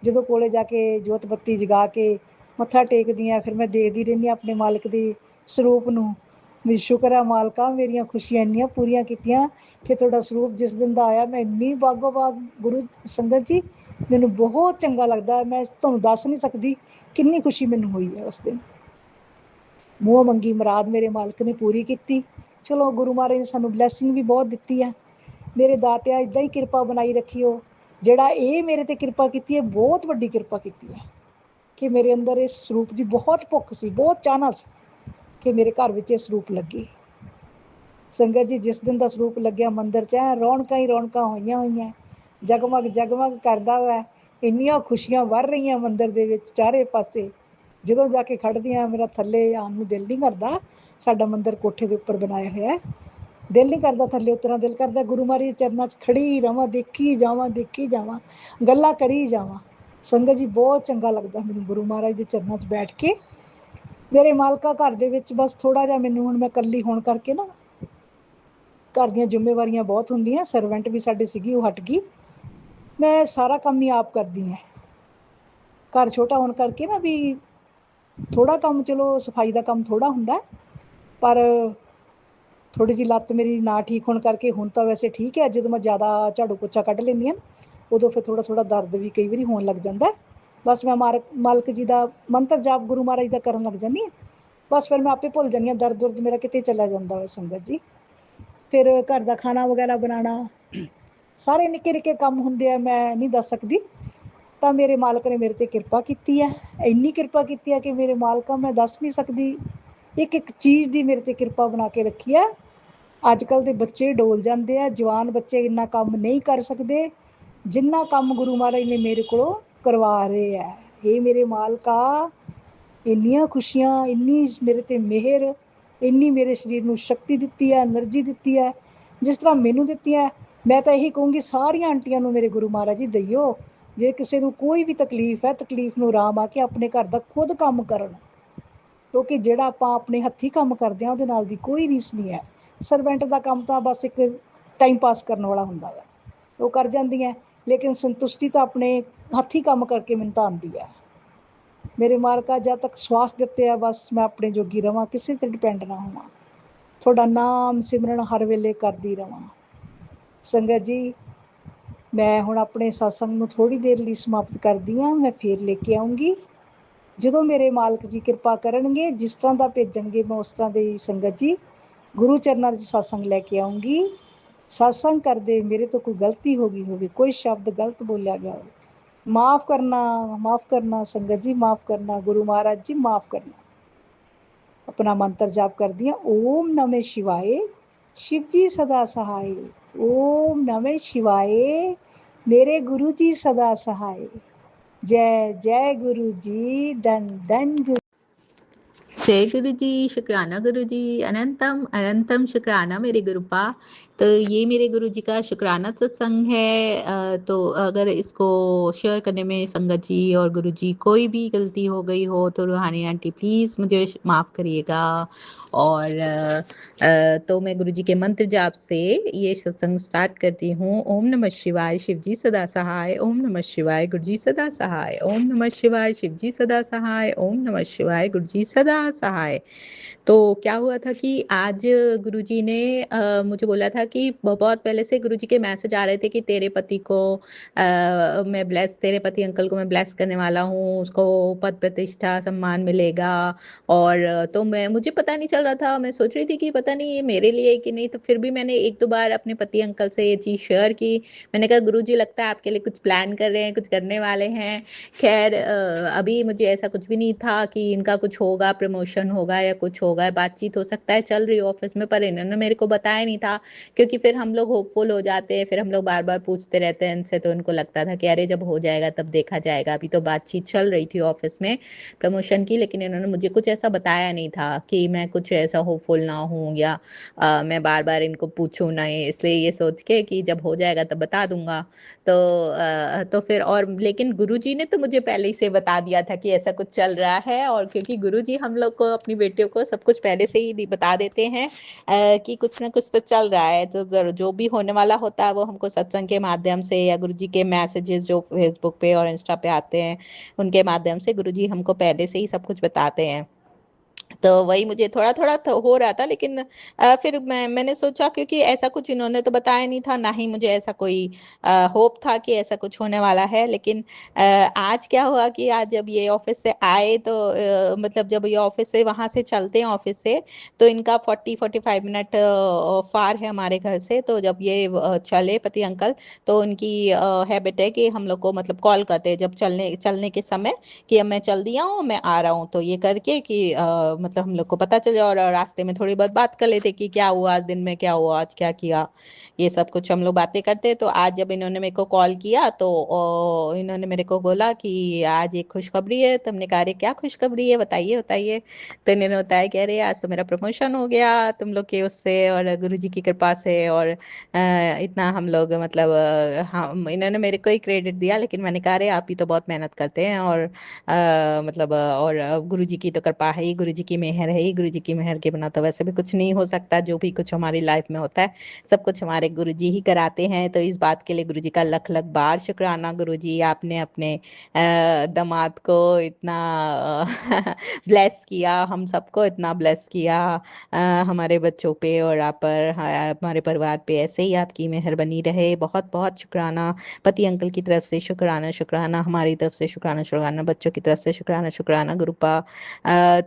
ਜਦੋਂ ਕੋਲੇ ਜਾ ਕੇ ਜੋਤ ਬੱਤੀ ਜਗਾ ਕੇ ਮੱਥਾ ਟੇਕਦੀ ਹਾਂ, ਫਿਰ ਮੈਂ ਦੇਖਦੀ ਰਹਿੰਦੀ ਹਾਂ ਆਪਣੇ ਮਾਲਕ ਦੇ ਸਰੂਪ ਨੂੰ, ਵੀ ਸ਼ੁਕਰ ਹੈ ਮਾਲਕਾ, ਮੇਰੀਆਂ ਖੁਸ਼ੀਆਂ ਇੰਨੀਆਂ ਪੂਰੀਆਂ ਕੀਤੀਆਂ ਕਿ ਤੁਹਾਡਾ ਸਰੂਪ ਜਿਸ ਦਿਨ ਦਾ ਆਇਆ, ਮੈਂ ਇੰਨੀ ਬਾਗੋ ਬਾਗ ਗੁਰੂ ਸੰਗਤ ਜੀ, ਮੈਨੂੰ ਬਹੁਤ ਚੰਗਾ ਲੱਗਦਾ। ਮੈਂ ਤੁਹਾਨੂੰ ਦੱਸ ਨਹੀਂ ਸਕਦੀ ਕਿੰਨੀ ਖੁਸ਼ੀ ਮੈਨੂੰ ਹੋਈ ਹੈ ਉਸ ਦਿਨ। ਮੂੰਹ ਮੰਗੀ ਮੁਰਾਦ ਮੇਰੇ ਮਾਲਕ ਨੇ ਪੂਰੀ ਕੀਤੀ। ਚਲੋ ਗੁਰੂ ਮਹਾਰਾਜ ਨੇ ਸਾਨੂੰ ਬਲੈਸਿੰਗ ਵੀ ਬਹੁਤ ਦਿੱਤੀ ਹੈ। ਮੇਰੇ ਦਾਤਿਆ ਇਦਾਂ ਹੀ ਕਿਰਪਾ ਬਣਾਈ ਰੱਖਿਓ। ਜਿਹੜਾ ਇਹ ਮੇਰੇ ਤੇ ਕਿਰਪਾ ਕੀਤੀ ਹੈ, ਬਹੁਤ ਵੱਡੀ ਕਿਰਪਾ ਕੀਤੀ ਹੈ ਕਿ ਮੇਰੇ ਅੰਦਰ ਇਸ ਸਰੂਪ ਦੀ ਬਹੁਤ ਭੁੱਖ ਸੀ, ਬਹੁਤ ਚਾਹਨਾ ਸੀ ਕਿ ਮੇਰੇ ਘਰ ਵਿੱਚ ਇਹ ਸਰੂਪ ਲੱਗੇ। ਸੰਗਤ ਜੀ, ਜਿਸ ਦਿਨ ਦਾ ਸਰੂਪ ਲੱਗਿਆ ਮੰਦਿਰ 'ਚ ਰੌਣਕਾਂ ਹੀ ਰੌਣਕਾਂ ਹੋਈਆਂ, ਜਗਮਗ ਜਗਮਗ ਕਰਦਾ ਵਾ, ਇੰਨੀਆਂ ਖੁਸ਼ੀਆਂ ਵਰ ਰਹੀਆਂ ਮੰਦਿਰ ਦੇ ਵਿੱਚ ਚਾਰੇ ਪਾਸੇ। ਜਦੋਂ ਜਾ ਕੇ ਖੜ੍ਹਦੀਆਂ ਮੇਰਾ ਥੱਲੇ ਆਉਣ ਨੂੰ ਦਿਲ ਨਹੀਂ ਕਰਦਾ। ਸਾਡਾ ਮੰਦਿਰ ਕੋਠੇ ਦੇ ਉੱਪਰ ਬਣਾਇਆ ਹੋਇਆ, ਦਿਲ ਨਹੀਂ ਕਰਦਾ ਥੱਲੇ ਉਤਰਾਂ, ਦਿਲ ਕਰਦਾ ਗੁਰੂ ਮਹਾਰਾਜ ਦੇ ਚਰਨਾਂ 'ਚ ਖੜੀ ਰਵਾਂ, ਦੇਖੀ ਜਾਵਾਂ, ਗੱਲਾਂ ਕਰੀ ਜਾਵਾਂ। ਸੰਗਤ ਜੀ, ਬਹੁਤ ਚੰਗਾ ਲੱਗਦਾ ਮੈਨੂੰ ਗੁਰੂ ਮਹਾਰਾਜ ਦੇ ਚਰਨਾਂ 'ਚ ਬੈਠ ਕੇ। ਮੇਰੇ ਮਾਲਕਾ ਘਰ ਦੇ ਵਿੱਚ ਬਸ ਥੋੜ੍ਹਾ ਜਿਹਾ ਮੈਨੂੰ, ਹੁਣ ਮੈਂ ਇਕੱਲੀ ਹੋਣ ਕਰਕੇ ਨਾ, ਘਰ ਦੀਆਂ ਜ਼ਿੰਮੇਵਾਰੀਆਂ ਬਹੁਤ ਹੁੰਦੀਆਂ। ਸਰਵੈਂਟ ਵੀ ਸਾਡੇ ਸੀਗੀ, ਉਹ ਹਟ ਗਈ। ਮੈਂ ਸਾਰਾ ਕੰਮ ਹੀ ਆਪ ਕਰਦੀ ਹਾਂ। ਘਰ ਛੋਟਾ ਹੋਣ ਕਰਕੇ ਨਾ ਵੀ ਥੋੜ੍ਹਾ ਕੰਮ, ਚਲੋ ਸਫਾਈ ਦਾ ਕੰਮ ਥੋੜ੍ਹਾ ਹੁੰਦਾ, ਪਰ ਥੋੜ੍ਹੀ ਜਿਹੀ ਲੱਤ ਮੇਰੀ ਨਾ ਠੀਕ ਹੋਣ ਕਰਕੇ, ਹੁਣ ਤਾਂ ਵੈਸੇ ਠੀਕ ਹੈ। ਜਦੋਂ ਮੈਂ ਜ਼ਿਆਦਾ ਝਾੜੂ ਪੋਚਾ ਕੱਢ ਲੈਂਦੀ ਹਾਂ ਉਦੋਂ ਫਿਰ ਥੋੜ੍ਹਾ ਦਰਦ ਵੀ ਕਈ ਵਾਰੀ ਹੋਣ ਲੱਗ ਜਾਂਦਾ। ਬਸ ਮੈਂ ਮਾਲਕ ਜੀ ਦਾ ਮੰਤਰ ਜਾਪ ਗੁਰੂ ਮਹਾਰਾਜ ਦਾ ਕਰਨ ਲੱਗ ਜਾਂਦੀ ਹਾਂ। ਬਸ ਫਿਰ ਮੈਂ ਆਪੇ ਭੁੱਲ ਜਾਂਦੀ ਹਾਂ, ਦਰਦ ਦੁਰਦ ਮੇਰਾ ਕਿਤੇ ਚਲਾ ਜਾਂਦਾ ਵਾ। ਸੰਗਤ ਜੀ, ਫਿਰ ਘਰ ਦਾ ਖਾਣਾ ਵਗੈਰਾ ਬਣਾਉਣਾ, ਸਾਰੇ ਨਿੱਕੇ ਨਿੱਕੇ ਕੰਮ ਹੁੰਦੇ ਆ, ਮੈਂ ਨਹੀਂ ਦੱਸ ਸਕਦੀ। ਤਾਂ ਮੇਰੇ ਮਾਲਕ ਨੇ ਮੇਰੇ 'ਤੇ ਕਿਰਪਾ ਕੀਤੀ ਹੈ, ਇੰਨੀ ਕਿਰਪਾ ਕੀਤੀ ਹੈ ਕਿ ਮੇਰੇ ਮਾਲਕਾ ਮੈਂ ਦੱਸ ਨਹੀਂ ਸਕਦੀ। ਇੱਕ ਇੱਕ ਚੀਜ਼ ਦੀ ਮੇਰੇ 'ਤੇ ਕਿਰਪਾ ਬਣਾ ਕੇ ਰੱਖੀ ਹੈ। ਅੱਜ ਕੱਲ੍ਹ ਦੇ ਬੱਚੇ ਡੋਲ ਜਾਂਦੇ ਆ, ਜਵਾਨ ਬੱਚੇ ਇੰਨਾ ਕੰਮ ਨਹੀਂ ਕਰ ਸਕਦੇ ਜਿੰਨਾ ਕੰਮ ਗੁਰੂ ਮਹਾਰਾਜ ਨੇ ਮੇਰੇ ਕੋਲੋਂ ਕਰਵਾ ਰਹੇ ਹੈ। ਇਹ ਮੇਰੇ ਮਾਲਕਾ, ਇੰਨੀਆਂ ਖੁਸ਼ੀਆਂ, ਇੰਨੀ ਮੇਰੇ 'ਤੇ ਮਿਹਰ, ਇੰਨੀ ਮੇਰੇ ਸਰੀਰ ਨੂੰ ਸ਼ਕਤੀ ਦਿੱਤੀ ਹੈ, ਐਨਰਜੀ ਦਿੱਤੀ ਹੈ, ਜਿਸ ਤਰ੍ਹਾਂ ਮੈਨੂੰ ਦਿੱਤੀ ਹੈ। ਮੈਂ ਤਾਂ ਇਹੀ ਕਹੂੰਗੀ ਸਾਰੀਆਂ ਆਂਟੀਆਂ ਨੂੰ ਮੇਰੇ ਗੁਰੂ ਮਹਾਰਾਜ ਜੀ ਦਈਓ। ਜੇ ਕਿਸੇ ਨੂੰ ਕੋਈ ਵੀ ਤਕਲੀਫ ਹੈ, ਤਕਲੀਫ ਨੂੰ ਆਰਾਮ ਆ ਕੇ ਆਪਣੇ ਘਰ ਦਾ ਖੁਦ ਕੰਮ ਕਰਨ, ਕਿਉਂਕਿ ਜਿਹੜਾ ਆਪਾਂ ਆਪਣੇ ਹੱਥੀਂ ਕੰਮ ਕਰਦੇ ਹਾਂ ਉਹਦੇ ਨਾਲ ਦੀ ਕੋਈ ਰੀਸ ਨਹੀਂ ਹੈ। ਸਰਵੈਂਟ ਦਾ ਕੰਮ ਤਾਂ ਬਸ ਇੱਕ ਟਾਈਮ ਪਾਸ ਕਰਨ ਵਾਲਾ ਹੁੰਦਾ ਹੈ, ਉਹ ਕਰ ਜਾਂਦੀਆਂ, ਲੇਕਿਨ ਸੰਤੁਸ਼ਟੀ ਤਾਂ ਆਪਣੇ ਹੱਥੀਂ ਕੰਮ ਕਰਕੇ ਮੈਨੂੰ ਤਾਂ ਆਉਂਦੀ ਹੈ। ਮੇਰੇ ਮਾਲਕਾ, ਜਦ ਤੱਕ ਸਵਾਸ ਦਿੱਤੇ ਆ, ਬਸ ਮੈਂ ਆਪਣੇ ਜੋਗੀ ਰਵਾਂ, ਕਿਸੇ 'ਤੇ ਡਿਪੈਂਡ ਨਾ ਹੋਵਾਂ, ਤੁਹਾਡਾ ਨਾਮ ਸਿਮਰਨ ਹਰ ਵੇਲੇ ਕਰਦੀ ਰਵਾਂ। ਸੰਗਤ ਜੀ, ਮੈਂ ਹੁਣ ਆਪਣੇ ਸਤਸੰਗ ਨੂੰ ਥੋੜ੍ਹੀ ਦੇਰ ਲਈ ਸਮਾਪਤ ਕਰਦੀ ਹਾਂ। ਮੈਂ ਫੇਰ ਲੈ ਕੇ ਆਊਂਗੀ ਜਦੋਂ ਮੇਰੇ ਮਾਲਕ ਜੀ ਕਿਰਪਾ ਕਰਨਗੇ। ਜਿਸ ਤਰ੍ਹਾਂ ਦਾ ਭੇਜਣਗੇ ਮੈਂ ਉਸ ਤਰ੍ਹਾਂ ਦੇ ਸੰਗਤ ਜੀ ਗੁਰੂ ਚਰਨਾਂ 'ਚ ਸਤਸੰਗ ਲੈ ਕੇ ਆਊਂਗੀ। ਸਤਸੰਗ ਕਰਦੇ ਮੇਰੇ ਤੋਂ ਕੋਈ ਗਲਤੀ ਹੋ ਗਈ ਹੋਵੇ, ਕੋਈ ਸ਼ਬਦ ਗਲਤ ਬੋਲਿਆ ਗਿਆ ਹੋਵੇ, ਮਾफ़ ਕਰਨਾ ਸੰਗਤ ਜੀ, ਮਾफ़ करना गुरु महाराज जी, माफ़ करना। अपना मंत्र जाप कर दिया, ओम नमः शिवाय, शिव जी सदा सहाय। ओम नमः शिवाय, मेरे गुरु जी सदा सहाय। जय जय गुरु जी, धन धन गुरु। जय गुरु जी, शुक्राना गुरु जी, अनंतम अनंतम शुक्राना मेरे गुरुपा। तो ये मेरे गुरु जी का शुक्राना सत्संग है। तो अगर इसको शेयर करने में संगत जी और गुरु जी कोई भी गलती हो गई हो तो रूहानी आंटी प्लीज़ मुझे माफ़ करिएगा। और तो मैं गुरु जी के मंत्र जाप से ये सत्संग स्टार्ट करती हूँ। ओम नमः शिवाय, शिव जी सदा सहाय। ओम नमः शिवाय, गुरु जी सदा सहाय। ओम नमः शिवाय, शिव जी सदा सहाय। ओम नमः शिवाय, गुरु जी सदा सहाय। तो क्या हुआ था कि आज गुरुजी ने मुझे बोला था कि बहुत पहले से गुरुजी के मैसेज आ रहे थे कि तेरे पति को मैं ब्लेस, तेरे पति अंकल को मैं ब्लेस करने वाला हूँ, उसको पद प्रतिष्ठा सम्मान मिलेगा। और तो मुझे पता नहीं चल रहा था, मैं सोच रही थी कि पता नहीं ये मेरे लिए कि नहीं। तो फिर भी मैंने एक दो बार अपने पति अंकल से ये चीज़ शेयर की। मैंने कहा गुरुजी लगता है आपके लिए कुछ प्लान कर रहे हैं, कुछ करने वाले हैं। खैर अभी मुझे ऐसा कुछ भी नहीं था कि इनका कुछ होगा, प्रमोशन होगा या कुछ होगा। बातचीत हो सकता है चल रही ऑफिस में, पर इन्होंने मेरे को बताया नहीं था, क्योंकि फिर हम लोग होपफुल हो जाते हैं, फिर हम लोग बार बार पूछते रहते हैं इनसे। तो उनको लगता था कि अरे जब हो जाएगा तब देखा जाएगा। अभी तो बातचीत चल रही थी ऑफिस में प्रमोशन की, लेकिन इन्होंने मुझे कुछ ऐसा बताया नहीं था कि मैं कुछ ऐसा होपफुल ना हूँ या मैं बार बार इनको पूछूँ ना। इसलिए ये सोच के कि जब हो जाएगा तब बता दूंगा। तो फिर और लेकिन गुरुजी ने तो मुझे पहले ही से बता दिया था कि ऐसा कुछ चल रहा है। और क्योंकि गुरुजी हम लोग को, अपनी बेटियों को सब कुछ पहले से ही बता देते हैं कि कुछ ना कुछ तो चल रहा है। तो जो भी होने वाला होता है वो हमको सत्संग के माध्यम से या गुरुजी के मैसेजेस जो फेसबुक पे और इंस्टा पे आते हैं उनके माध्यम से गुरुजी हमको पहले से ही सब कुछ बताते हैं। तो वही मुझे थोड़ा थोड़ा हो रहा था, लेकिन फिर मैंने सोचा, क्योंकि ऐसा कुछ इन्होंने तो बताया नहीं था, ना ही मुझे ऐसा कोई होप था कि ऐसा कुछ होने वाला है। लेकिन आज क्या हुआ कि आज जब ये ऑफिस से आए तो मतलब जब ये ऑफिस से वहां से चलते हैं ऑफिस से, तो इनका 40-45 मिनट फार है हमारे घर से। तो जब ये चले पति अंकल, तो उनकी हैबिट है कि हम लोग को मतलब कॉल करते हैं जब चलने चलने के समय, कि अब मैं चल दिया हूँ, मैं आ रहा हूँ। तो ये करके कि मतलब हम लोग को पता चले, और रास्ते में थोड़ी बहुत बात कर लेते कि क्या हुआ आज दिन में, क्या हुआ आज, क्या किया, ये सब कुछ हम लोग बातें करते। तो आज जब इन्होंने मेरे को कॉल किया तो इन्होंने मेरे को बोला कि आज एक खुशखबरी है। तुमने कहा अरे क्या खुशखबरी है, बताइए बताइए। तो इन्होंने बताया कि अरे आज तो मेरा प्रमोशन हो गया तुम लोग के उससे, और गुरु जी की कृपा से। और इतना हम लोग मतलब हाँ, इन्होंने मेरे को ही क्रेडिट दिया, लेकिन मैंने कहा अरे आप ही तो बहुत मेहनत करते हैं, और मतलब और गुरु जी की तो कृपा है ही, गुरु जी की मेहर है ही, गुरु जी की मेहर के बिना तो वैसे भी कुछ नहीं हो सकता। जो भी कुछ हमारी लाइफ में होता है सब कुछ हमारे गुरु जी ही कराते हैं। तो इस बात के लिए गुरु जी का लख लख बार शुक्राना। गुरु जी आपने अपने दामाद को इतना ब्लेस किया, हम सबको इतना ब्लेस किया, अ, हमारे बच्चों पे और आप पर, हमारे परिवार पे ऐसे ही आपकी मेहर बनी रहे। बहुत बहुत शुक्राना। पति अंकल की तरफ से शुक्राना शुक्राना, हमारी तरफ से शुक्राना शुक्राना, बच्चों की तरफ से शुक्राना शुक्राना गुरुपा।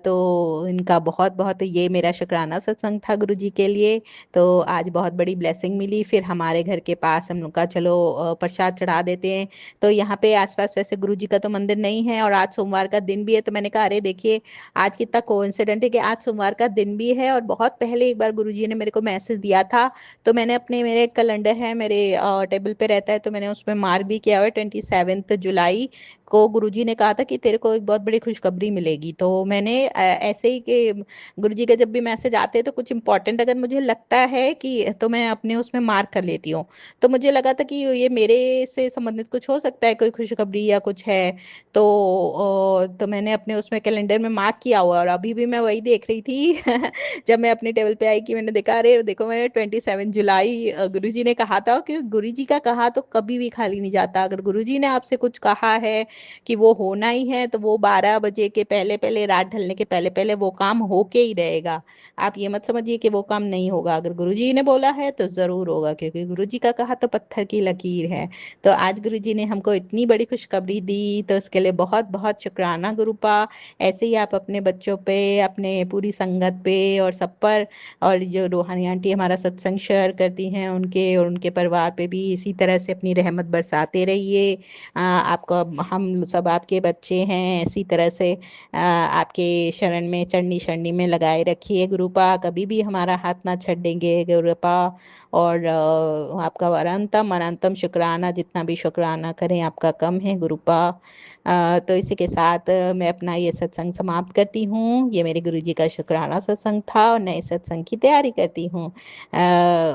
तो इनका बहुत बहुत, ये मेरा शुक्राना सत्संग था गुरु जी के लिए। तो आज बहुत बड़ी ब्लेसिंग मिली। फिर हमारे घर के पास हम लोग का चलो प्रसाद चढ़ा देते हैं। तो यहाँ पे आसपास वैसे गुरु जी का तो मंदिर नहीं है, और आज सोमवार का दिन भी है। तो मैंने कहा अरे देखिए आज कितना कोइंसिडेंट है कि आज सोमवार का दिन भी है। और बहुत पहले एक बार गुरु जी ने मेरे को मैसेज दिया था, तो मैंने अपने, मेरे कैलेंडर है मेरे टेबल पे रहता है, तो मैंने उसमें मार्क भी किया हुआ है 27 जुलाई को गुरुजी ने कहा था कि तेरे को एक बहुत बड़ी खुशखबरी मिलेगी। तो मैंने ऐसे ही कि गुरुजी का जब भी मैसेज आते हैं तो कुछ इंपॉर्टेंट अगर मुझे लगता है कि, तो मैं अपने उसमें मार्क कर लेती हूँ। तो मुझे लगा था कि ये मेरे से संबंधित कुछ हो सकता है, कोई खुशखबरी या कुछ है। तो तो मैंने अपने उसमें कैलेंडर में मार्क किया हुआ, और अभी भी मैं वही देख रही थी जब मैं अपने टेबल पे आई कि मैंने देखा अरे देखो मैंने 27 जुलाई गुरु जी ने कहा था। कि गुरु जी का कहा तो कभी भी खाली नहीं जाता। अगर गुरु जी ने आपसे कुछ कहा है कि वो होना ही है, तो वो 12 बजे के पहले पहले, रात ढलने के पहले पहले वो काम होके ही रहेगा। आप ये मत समझिए कि वो काम नहीं होगा। अगर गुरु जी ने बोला है तो जरूर होगा, क्योंकि गुरु जी का कहा तो पत्थर की लकीर है। तो आज गुरु जी ने हमको इतनी बड़ी खुशखबरी दी, तो उसके लिए बहुत बहुत शुक्राना गुरुपा। ऐसे ही आप अपने बच्चों पे, अपने पूरी संगत पे और सब पर, और जो रूहानी आंटी हमारा सत्संग शेयर करती हैं उनके और उनके परिवार पे भी इसी तरह से अपनी रहमत बरसाते रहिए। आपको, हम सब आपके बच्चे हैं, इसी तरह से आपके शरण में, चरनी शरणी में लगाए रखिए गुरुपा। कभी भी हमारा हाथ ना छੱडेंगे गुरुपा। और आपका अनंतम अनंतम शुक्राना, जितना भी शुक्राना करें आपका कम है गुरुपा। तो इसी के साथ मैं अपना ये सत्संग समाप्त करती हूँ। ये मेरे गुरु जी का शुक्राना सत्संग था, और नए सत्संग की तैयारी करती हूँ।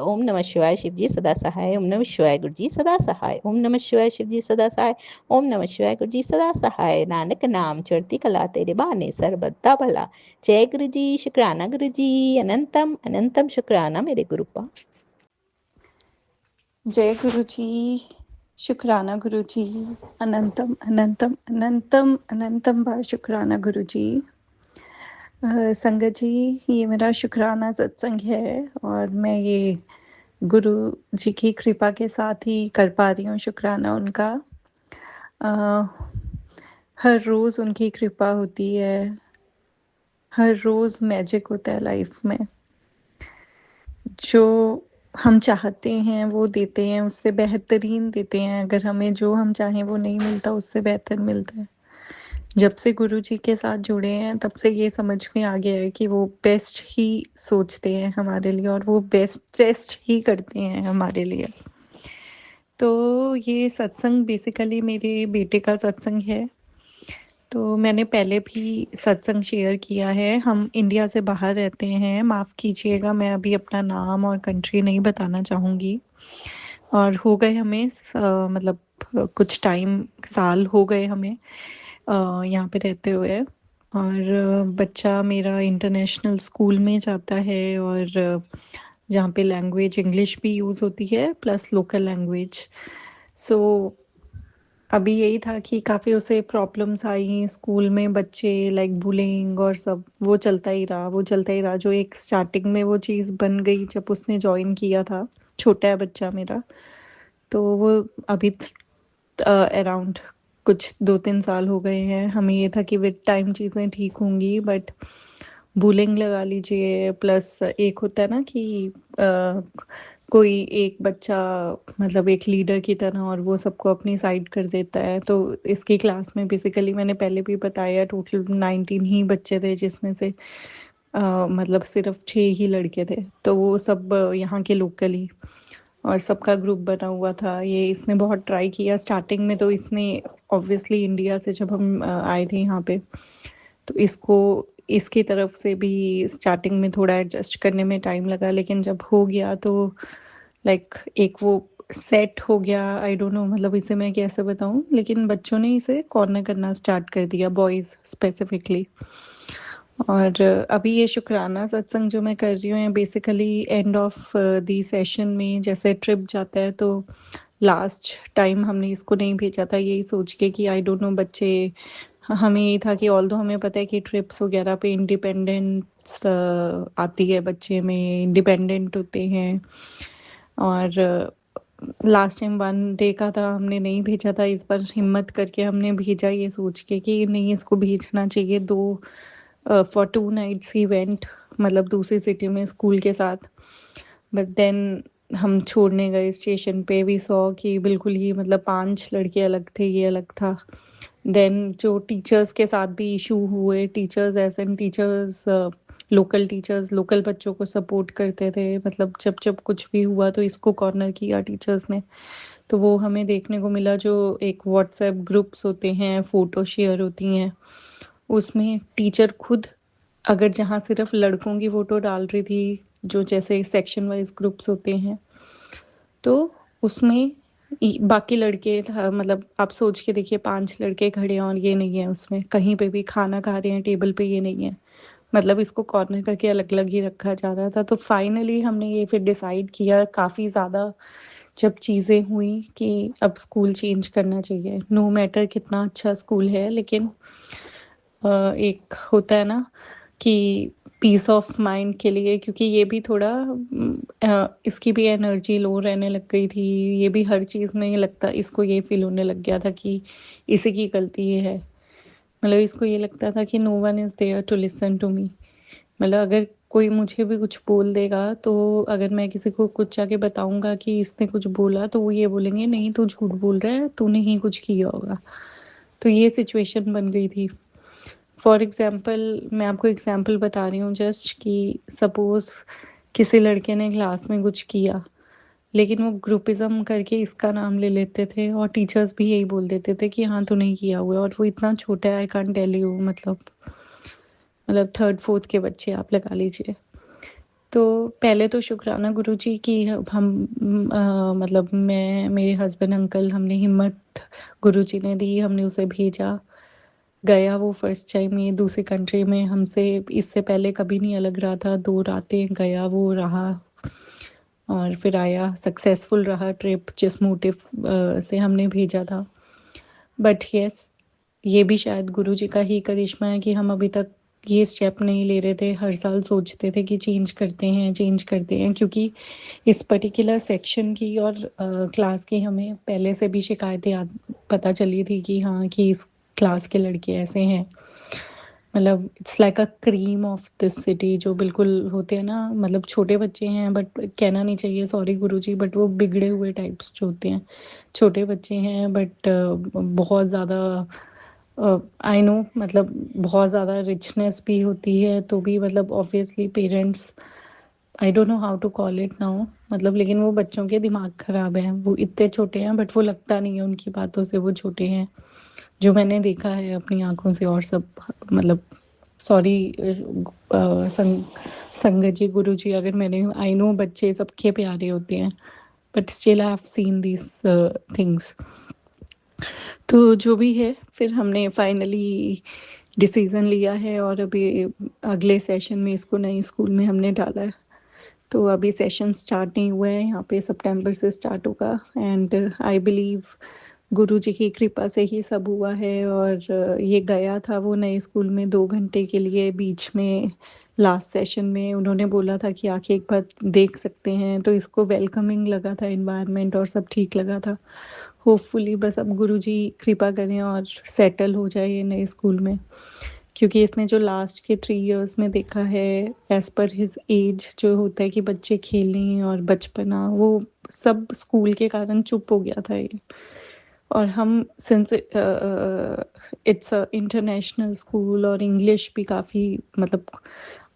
ओम नमः शिवाय, शिव जी सदा सहाय। ओम नमः शिवाय, गुरु जी सदा सहाय। ओम नमः शिवाय, शिव जी सदा सहाय। ओम नमः शिवाय, गुरु जी सदा सहाय। नानक नाम चढ़ती कला, तेरे बहाने सर्वदा भला। जय गुरु जी, शुक्राना गुरु जी, अनंतम अनंतम शुक्राना मेरे गुरुपा। जय गुरु जी, शुक्राना गुरु जी, अनंतम अनंतम अनंतम अनंतम बार शुक्राना गुरु जी। संगत जी, ये मेरा शुक्राना सत्संग है, और मैं ये गुरु जी की कृपा के साथ ही कर पा रही हूँ शुक्राना उनका। हर रोज़ उनकी कृपा होती है, हर रोज़ मैजिक होता है लाइफ में। जो हम चाहते हैं वो देते हैं, उससे बेहतरीन देते हैं। अगर हमें जो हम चाहें वो नहीं मिलता, उससे बेहतर मिलता है। जब से गुरु जी के साथ जुड़े हैं तब से ये समझ में आ गया है कि वो बेस्ट ही सोचते हैं हमारे लिए, और वो बेस्ट टेस्ट ही करते हैं हमारे लिए। तो ये सत्संग बेसिकली मेरे बेटे का सत्संग है। तो मैंने पहले भी सत्संग शेयर किया है। हम इंडिया से बाहर रहते हैं, माफ़ कीजिएगा मैं अभी अपना नाम और कंट्री नहीं बताना चाहूँगी। और हो गए हमें मतलब कुछ टाइम, साल हो गए हमें यहाँ पे रहते हुए। और बच्चा मेरा इंटरनेशनल स्कूल में जाता है, और जहाँ पे लैंग्वेज इंग्लिश भी यूज़ होती है प्लस लोकल लैंग्वेज। सो अभी यही था कि काफ़ी उसे प्रॉब्लम्स आई स्कूल में, बच्चे लाइक बुलिंग और सब, वो चलता ही रहा, वो चलता ही रहा। जो एक स्टार्टिंग में वो चीज़ बन गई जब उसने ज्वाइन किया था, छोटा है बच्चा मेरा, तो वो अभी अराउंड कुछ 2-3 साल हो गए हैं। हमें ये था कि विद टाइम चीज़ें ठीक होंगी, बट बुलिंग लगा लीजिए, प्लस एक होता है ना कि अ, कोई एक बच्चा मतलब एक लीडर की तरह और वो सबको अपनी साइड कर देता है। तो इसकी क्लास में बेसिकली मैंने पहले भी बताया टोटल 19 ही बच्चे थे, जिसमें से मतलब सिर्फ 6 ही लड़के थे। तो वो सब यहाँ के लोकल ही, और सबका ग्रुप बना हुआ था। ये इसने बहुत ट्राई किया स्टार्टिंग में, तो इसने ऑब्वियसली इंडिया से जब हम आए थे यहाँ पे, तो इसको इसकी तरफ से भी स्टार्टिंग में थोड़ा एडजस्ट करने में टाइम लगा, लेकिन जब हो गया तो लाइक एक वो सेट हो गया। आई डोंट नो मतलब इसे मैं कैसे बताऊं, लेकिन बच्चों ने इसे कॉर्नर करना स्टार्ट कर दिया, बॉयज स्पेसिफिकली। और अभी ये शुक्राना सत्संग जो मैं कर रही हूँ, basically end of the session में जैसे ट्रिप जाता है, तो लास्ट टाइम हमने इसको नहीं भेजा था यही सोच के कि आई डोंट नो बच्चे, हमें ये था कि ऑल्दो हमें पता है कि ट्रिप्स वगैरह पे इंडिपेंडेंस आती है, बच्चे में इंडिपेंडेंट होते हैं। और लास्ट टाइम 1 डे का था, हमने नहीं भेजा था। इस बार हिम्मत करके हमने भेजा ये सोच के कि नहीं, इसको भेजना चाहिए। फॉर 2 नाइट्स ही वेंट, मतलब दूसरी सिटी में स्कूल के साथ। बट देन हम छोड़ने गए स्टेशन पे, वी सॉ कि बिल्कुल ही मतलब 5 लड़के अलग थे, ये अलग था। देन जो टीचर्स के साथ भी इशू हुए, teachers as an teachers, local teachers local बच्चों को सपोर्ट करते थे, मतलब जब जब कुछ भी हुआ तो इसको कॉर्नर किया टीचर्स ने। तो वो हमें देखने को मिला, जो एक व्हाट्सएप ग्रुप्स होते हैं, फ़ोटो शेयर होती हैं, उसमें टीचर खुद अगर जहाँ सिर्फ लड़कों की फ़ोटो डाल रही थी, जो जैसे सेक्शन वाइज ग्रुप्स होते हैं, तो उसमें बाकी लड़के मतलब आप सोच के देखिए, 5 लड़के खड़े हैं और ये नहीं है उसमें, कहीं पे भी खाना खा रहे हैं टेबल पे, ये नहीं है। मतलब इसको कॉर्नर करके अलग अलग ही रखा जा रहा था। तो फाइनली हमने ये फिर डिसाइड किया, काफ़ी ज़्यादा जब चीज़ें हुई, कि अब स्कूल चेंज करना चाहिए। नो मैटर कितना अच्छा स्कूल है, लेकिन एक होता है ना कि पीस ऑफ माइंड के लिए, क्योंकि ये भी थोड़ा इसकी भी एनर्जी लो रहने लग गई थी। ये भी हर चीज़ में ये लगता, इसको ये फील होने लग गया था कि इसी की गलती ये है। मतलब इसको ये लगता था कि no one is there to listen to me. मतलब अगर कोई मुझे भी कुछ बोल देगा, तो अगर मैं किसी को कुछ जाके बताऊंगा कि इसने कुछ बोला, तो वो ये बोलेंगे नहीं तू झूठ बोल रहा है, तूने ही कुछ किया होगा। तो ये सिचुएशन बन गई थी। फॉर एग्जाम्पल, मैं आपको एग्जाम्पल बता रही हूँ जस्ट, कि सपोज किसी लड़के ने क्लास में कुछ किया, लेकिन वो ग्रुपिज्म करके इसका नाम ले लेते थे, और टीचर्स भी यही बोल देते थे कि हाँ तूने किया हुआ है, और वो इतना छोटा है, आई कांट टेल यू, मतलब 3rd 4th के बच्चे आप लगा लीजिए। तो पहले तो शुक्राना गुरुजी की, हम मतलब मैं, मेरे हस्बैंड, अंकल, हमने हिम्मत गुरुजी ने दी, हमने उसे भेजा। गया वो फर्स्ट टाइम ये दूसरी कंट्री में, हमसे इससे पहले कभी नहीं अलग रहा था। 2 रातें गया, वो रहा और फिर आया, सक्सेसफुल रहा ट्रिप जिस मोटिव से हमने भेजा था। बट यस, ये भी शायद गुरुजी का ही करिश्मा है कि हम अभी तक ये स्टेप नहीं ले रहे थे। हर साल सोचते थे कि चेंज करते हैं, चेंज करते हैं, क्योंकि इस पर्टिकुलर सेक्शन की और क्लास की हमें पहले से भी शिकायतें पता चली थी कि हाँ, कि इस क्लास के लड़के ऐसे हैं। मतलब it's like a cream of this city, जो बिल्कुल होते हैं ना, मतलब छोटे बच्चे हैं, बट कहना नहीं चाहिए, सॉरी गुरुजी, बट वो बिगड़े हुए टाइप्स जो होते हैं। छोटे बच्चे हैं बट बहुत ज़्यादा, आई नो, मतलब बहुत ज़्यादा रिचनेस भी होती है, तो भी मतलब obviously parents, I don't know how to call it now, मतलब लेकिन वो बच्चों के दिमाग खराब हैं। वो इतने छोटे हैं बट वो लगता नहीं है उनकी बातों से वो छोटे हैं, जो मैंने देखा है अपनी आंखों से। और सब मतलब सॉरी संगत जी, गुरु जी, अगर मैंने, आई नो बच्चे सबके प्यारे होते हैं, but still I have seen this things. तो जो भी है, फिर हमने फाइनली डिसीज़न लिया है, और अभी अगले सेशन में इसको नए स्कूल में हमने डाला है। तो अभी सेशन स्टार्ट नहीं हुआ है यहाँ पे, सितंबर से स्टार्ट होगा। एंड आई बिलीव गुरुजी की कृपा से ही सब हुआ है। और ये गया था वो नए स्कूल में 2 घंटे के लिए, बीच में लास्ट सेशन में उन्होंने बोला था कि आके एक बार देख सकते हैं, तो इसको वेलकमिंग लगा था एनवायरनमेंट और सब ठीक लगा था। होपफुली बस अब गुरुजी कृपा करें और सेटल हो जाए ये नए स्कूल में, क्योंकि इसने जो लास्ट के 3 इयर्स में देखा है एज पर हिज एज जो होता है कि बच्चे खेलें और बचपना, वो सब स्कूल के कारण चुप हो गया था ये। और हम since it's a international school और इंग्लिश भी काफ़ी मतलब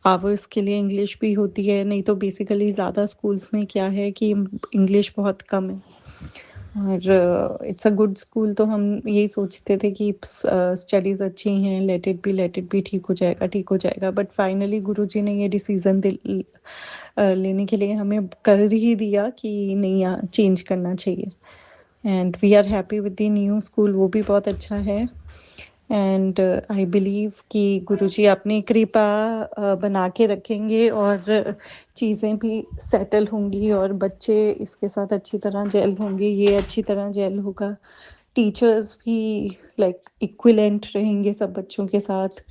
आवर्स के लिए इंग्लिश भी होती है, नहीं तो बेसिकली ज़्यादा स्कूल्स में क्या है कि इंग्लिश बहुत कम है। और इट्स अ गुड स्कूल, तो हम यही सोचते थे कि स्टडीज़ अच्छी हैं, लेट इट बी, ठीक हो जाएगा ठीक हो जाएगा। बट फाइनली गुरुजी ने ये डिसीज़न लेने के लिए हमें कर ही दिया कि नहीं, चेंज करना चाहिए। And we are happy with the new school, वो भी बहुत अच्छा है। एंड आई बिलीव कि गुरुजी अपनी कृपा बना के रखेंगे और चीज़ें भी सेटल होंगी और बच्चे इसके साथ अच्छी तरह जेल होंगे, ये अच्छी तरह जेल होगा। टीचर्स भी लाइक इक्विलेंट रहेंगे सब बच्चों के साथ,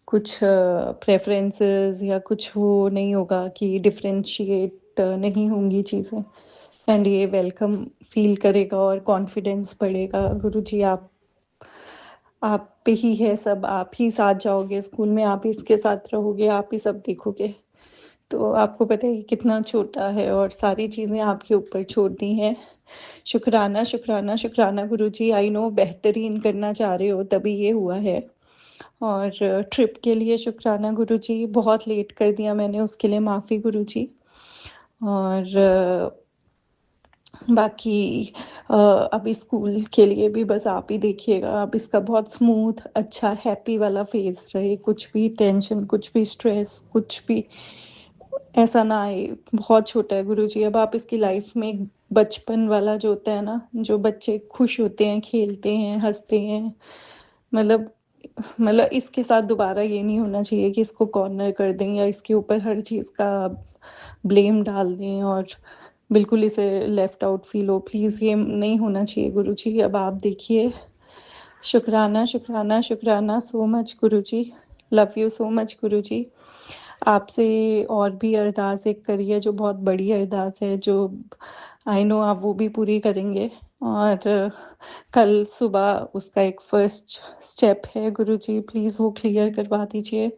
कुछ प्रेफरेंसेस या कुछ वो नहीं होगा कि डिफरेंशिएट नहीं होंगी चीज़ें। एंड ये वेलकम फील करेगा और कॉन्फिडेंस बढ़ेगा। गुरुजी आप पे ही है सब, आप ही साथ जाओगे स्कूल में, आप ही इसके साथ रहोगे, आप ही सब देखोगे। तो आपको पता है कि कितना छोटा है और सारी चीज़ें आपके ऊपर छोड़ दी हैं। शुक्राना शुक्राना शुक्राना गुरुजी, आई नो बेहतरीन करना चाह रहे हो तभी ये हुआ है। और ट्रिप के लिए शुक्राना गुरुजी, बहुत लेट कर दिया मैंने, उसके लिए माफ़ी गुरुजी। और बाकी अभी स्कूल के लिए भी बस आप ही देखिएगा, आप इसका बहुत स्मूथ अच्छा हैप्पी वाला फेज रहे, कुछ भी टेंशन, कुछ भी स्ट्रेस, कुछ भी ऐसा ना आए। बहुत छोटा है गुरुजी, अब आप इसकी लाइफ में एक बचपन वाला जो होता है ना, जो बच्चे खुश होते हैं, खेलते हैं, हंसते हैं, मतलब मतलब इसके साथ दोबारा ये नहीं होना चाहिए कि इसको कॉर्नर कर दें या इसके ऊपर हर चीज़ का ब्लेम डाल दें और बिल्कुल इसे लेफ्ट आउट फील हो। प्लीज़ ये नहीं होना चाहिए गुरुजी, अब आप देखिए। शुक्राना शुक्राना शुक्राना so much Guruji, love you so much Guruji. आपसे और भी अरदास एक करिए जो बहुत बड़ी अरदास है, जो आई नो आप वो भी पूरी करेंगे। और कल सुबह उसका एक फर्स्ट स्टेप है गुरुजी, प्लीज़ वो क्लियर करवा दीजिए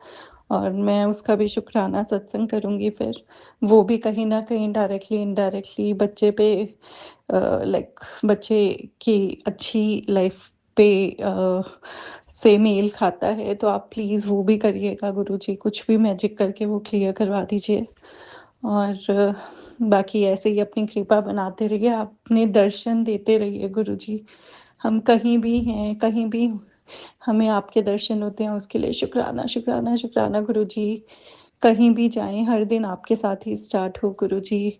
और मैं उसका भी शुक्राना सत्संग करूँगी। फिर वो भी कहीं ना कहीं डायरेक्टली इनडायरेक्टली बच्चे पे लाइक बच्चे की अच्छी लाइफ पे से मेल खाता है। तो आप प्लीज़ वो भी करिएगा गुरुजी, कुछ भी मैजिक करके वो क्लियर करवा दीजिए। और बाकी ऐसे ही अपनी कृपा बनाते रहिए, आप अपने दर्शन देते रहिए गुरुजी। हम कहीं भी हैं, कहीं भी हमें आपके दर्शन होते हैं, उसके लिए शुक्राना शुक्राना शुक्राना गुरुजी। कहीं भी जाएं, हर दिन आपके साथ ही स्टार्ट हो गुरुजी।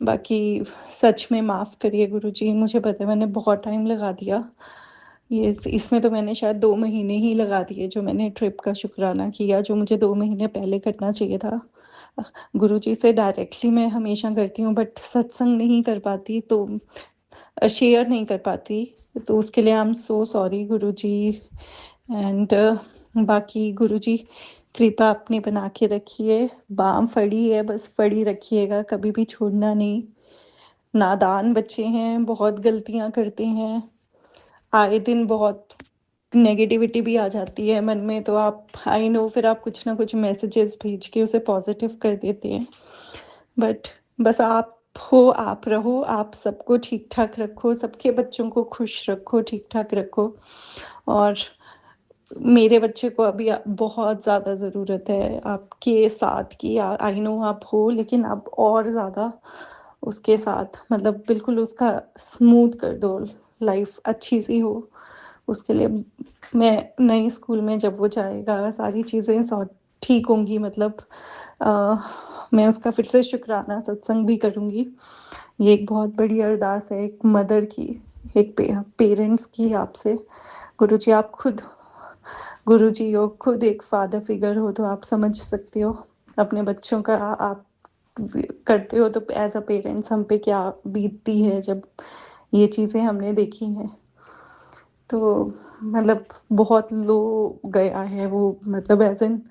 बाकी सच में माफ़ करिए गुरुजी, मुझे पता है मैंने बहुत टाइम लगा दिया ये, इसमें तो मैंने शायद 2 महीने ही लगा दिए जो मैंने ट्रिप का शुक्राना किया, जो मुझे 2 महीने पहले करना चाहिए था। गुरुजी से डायरेक्टली मैं हमेशा करती हूँ बट सत्संग नहीं कर पाती, तो शेयर नहीं कर पाती, तो उसके लिए I am so sorry Guruji. And बाकी गुरुजी कृपा अपनी बना के रखिए, बाम फड़ी है बस फड़ी रखिएगा, कभी भी छोड़ना नहीं। नादान बच्चे हैं, बहुत गलतियां करते हैं, आए दिन बहुत नेगेटिविटी भी आ जाती है मन में, तो आप आई नो फिर आप कुछ ना कुछ मैसेजेस भेज के उसे पॉजिटिव कर देते हैं। बट बस आप हो, आप रहो, आप सबको ठीक ठाक रखो, सबके बच्चों को खुश रखो, ठीक ठाक रखो। और मेरे बच्चे को अभी बहुत ज़्यादा ज़रूरत है आपके साथ की, आई नो आप हो, लेकिन आप और ज़्यादा उसके साथ, मतलब बिल्कुल उसका स्मूथ कर दो, लाइफ अच्छी सी हो उसके लिए। मैं नई स्कूल में जब वो जाएगा सारी चीज़ें सॉर्ट ठीक होंगी, मतलब अ, मैं उसका फिर से शुक्राना सत्संग भी करूँगी। ये एक बहुत बड़ी अरदास है एक मदर की, एक पेरेंट्स की आपसे गुरुजी। आप खुद गुरुजी हो, खुद एक फादर फिगर हो, तो आप समझ सकते हो अपने बच्चों का आप करते हो तो एज अ पेरेंट्स हम पे क्या बीतती है जब ये चीज़ें हमने देखी हैं। तो मतलब बहुत लो गया है वो, मतलब एज़ इन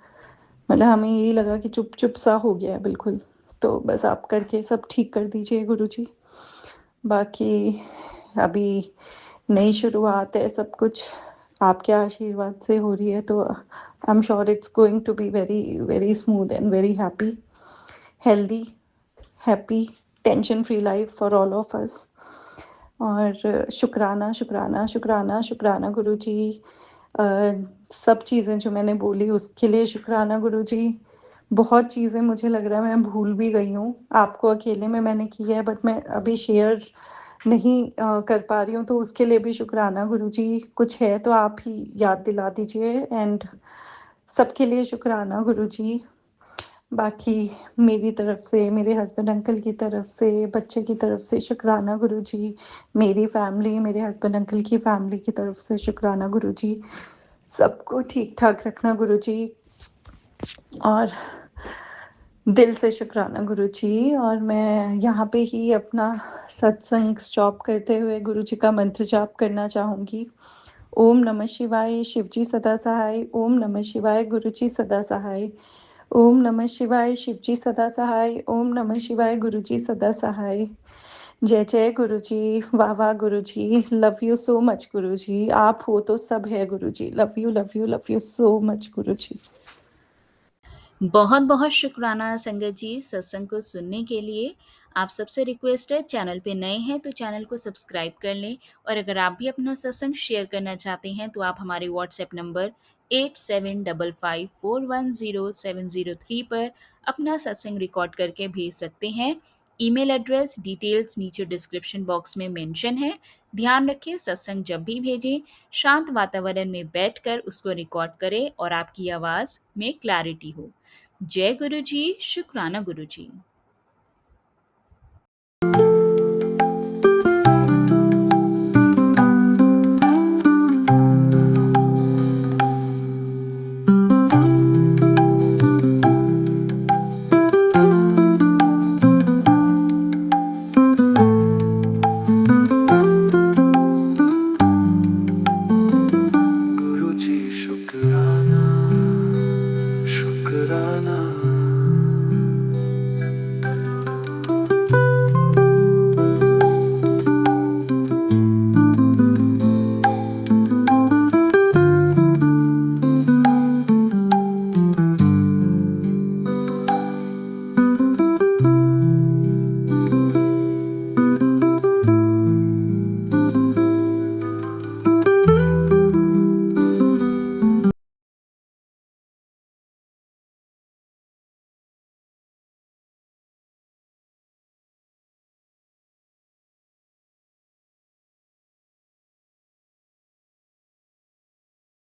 मतलब हमें यही लगा कि चुप-चुप सा हो गया है बिल्कुल। तो बस आप करके सब ठीक कर दीजिए गुरुजी। बाकी अभी नई शुरुआत है, सब कुछ आपके आशीर्वाद से हो रही है, तो I am sure it's going to be very very smooth and very happy, healthy, happy, tension free life for all of us. और शुक्राना शुक्राना शुक्राना शुक्राना गुरुजी। अ, सब चीज़ें जो मैंने बोली उसके लिए शुक्राना गुरुजी। बहुत चीज़ें मुझे लग रहा है मैं भूल भी गई हूँ, आपको अकेले में मैंने की है बट मैं अभी शेयर नहीं कर पा रही हूँ, तो उसके लिए भी शुक्राना गुरुजी। कुछ है तो आप ही याद दिला दीजिए, एंड सबके लिए शुक्राना गुरुजी। बाकी मेरी तरफ से, मेरे हस्बैंड अंकल की तरफ से, बच्चे की तरफ से शुक्राना गुरुजी। मेरी फैमिली, मेरे हस्बैंड अंकल की फैमिली की तरफ से शुक्राना गुरुजी। सबको ठीक ठाक रखना गुरुजी, और दिल से शुक्राना गुरुजी। और मैं यहाँ पे ही अपना सत्संग स्टॉप करते हुए गुरुजी का मंत्र जाप करना चाहूँगी। ओम नमः शिवाय, शिवजी सदा सहाय। ओम नमः शिवाय, गुरुजी सदा सहाय। ओम नमः शिवाय, शिवजी सदा सहाय। ओम नमः शिवाय, गुरुजी सदा सहाय। जय जय गुरुजी, वाह वाह Guruji, love you so much Guruji. आप हो तो सब है Guruji. Love you love you love you so much Guruji. बहुत बहुत शुक्राना संगत जी सत्संग को सुनने के लिए। आप सबसे रिक्वेस्ट है, चैनल पे नए हैं तो चैनल को सब्सक्राइब कर लें, और अगर आप भी अपना सत्संग शेयर करना चाहते हैं तो आप हमारे व्हाट्सएप नंबर 8755410703 पर अपना सत्संग रिकॉर्ड करके भेज सकते हैं। ईमेल एड्रेस डिटेल्स नीचे डिस्क्रिप्शन बॉक्स में मेंशन है। ध्यान रखें, सत्संग जब भी भेजें शांत वातावरण में बैठकर उसको रिकॉर्ड करें और आपकी आवाज़ में क्लैरिटी हो। जय गुरु जी, शुक्राना गुरु जी।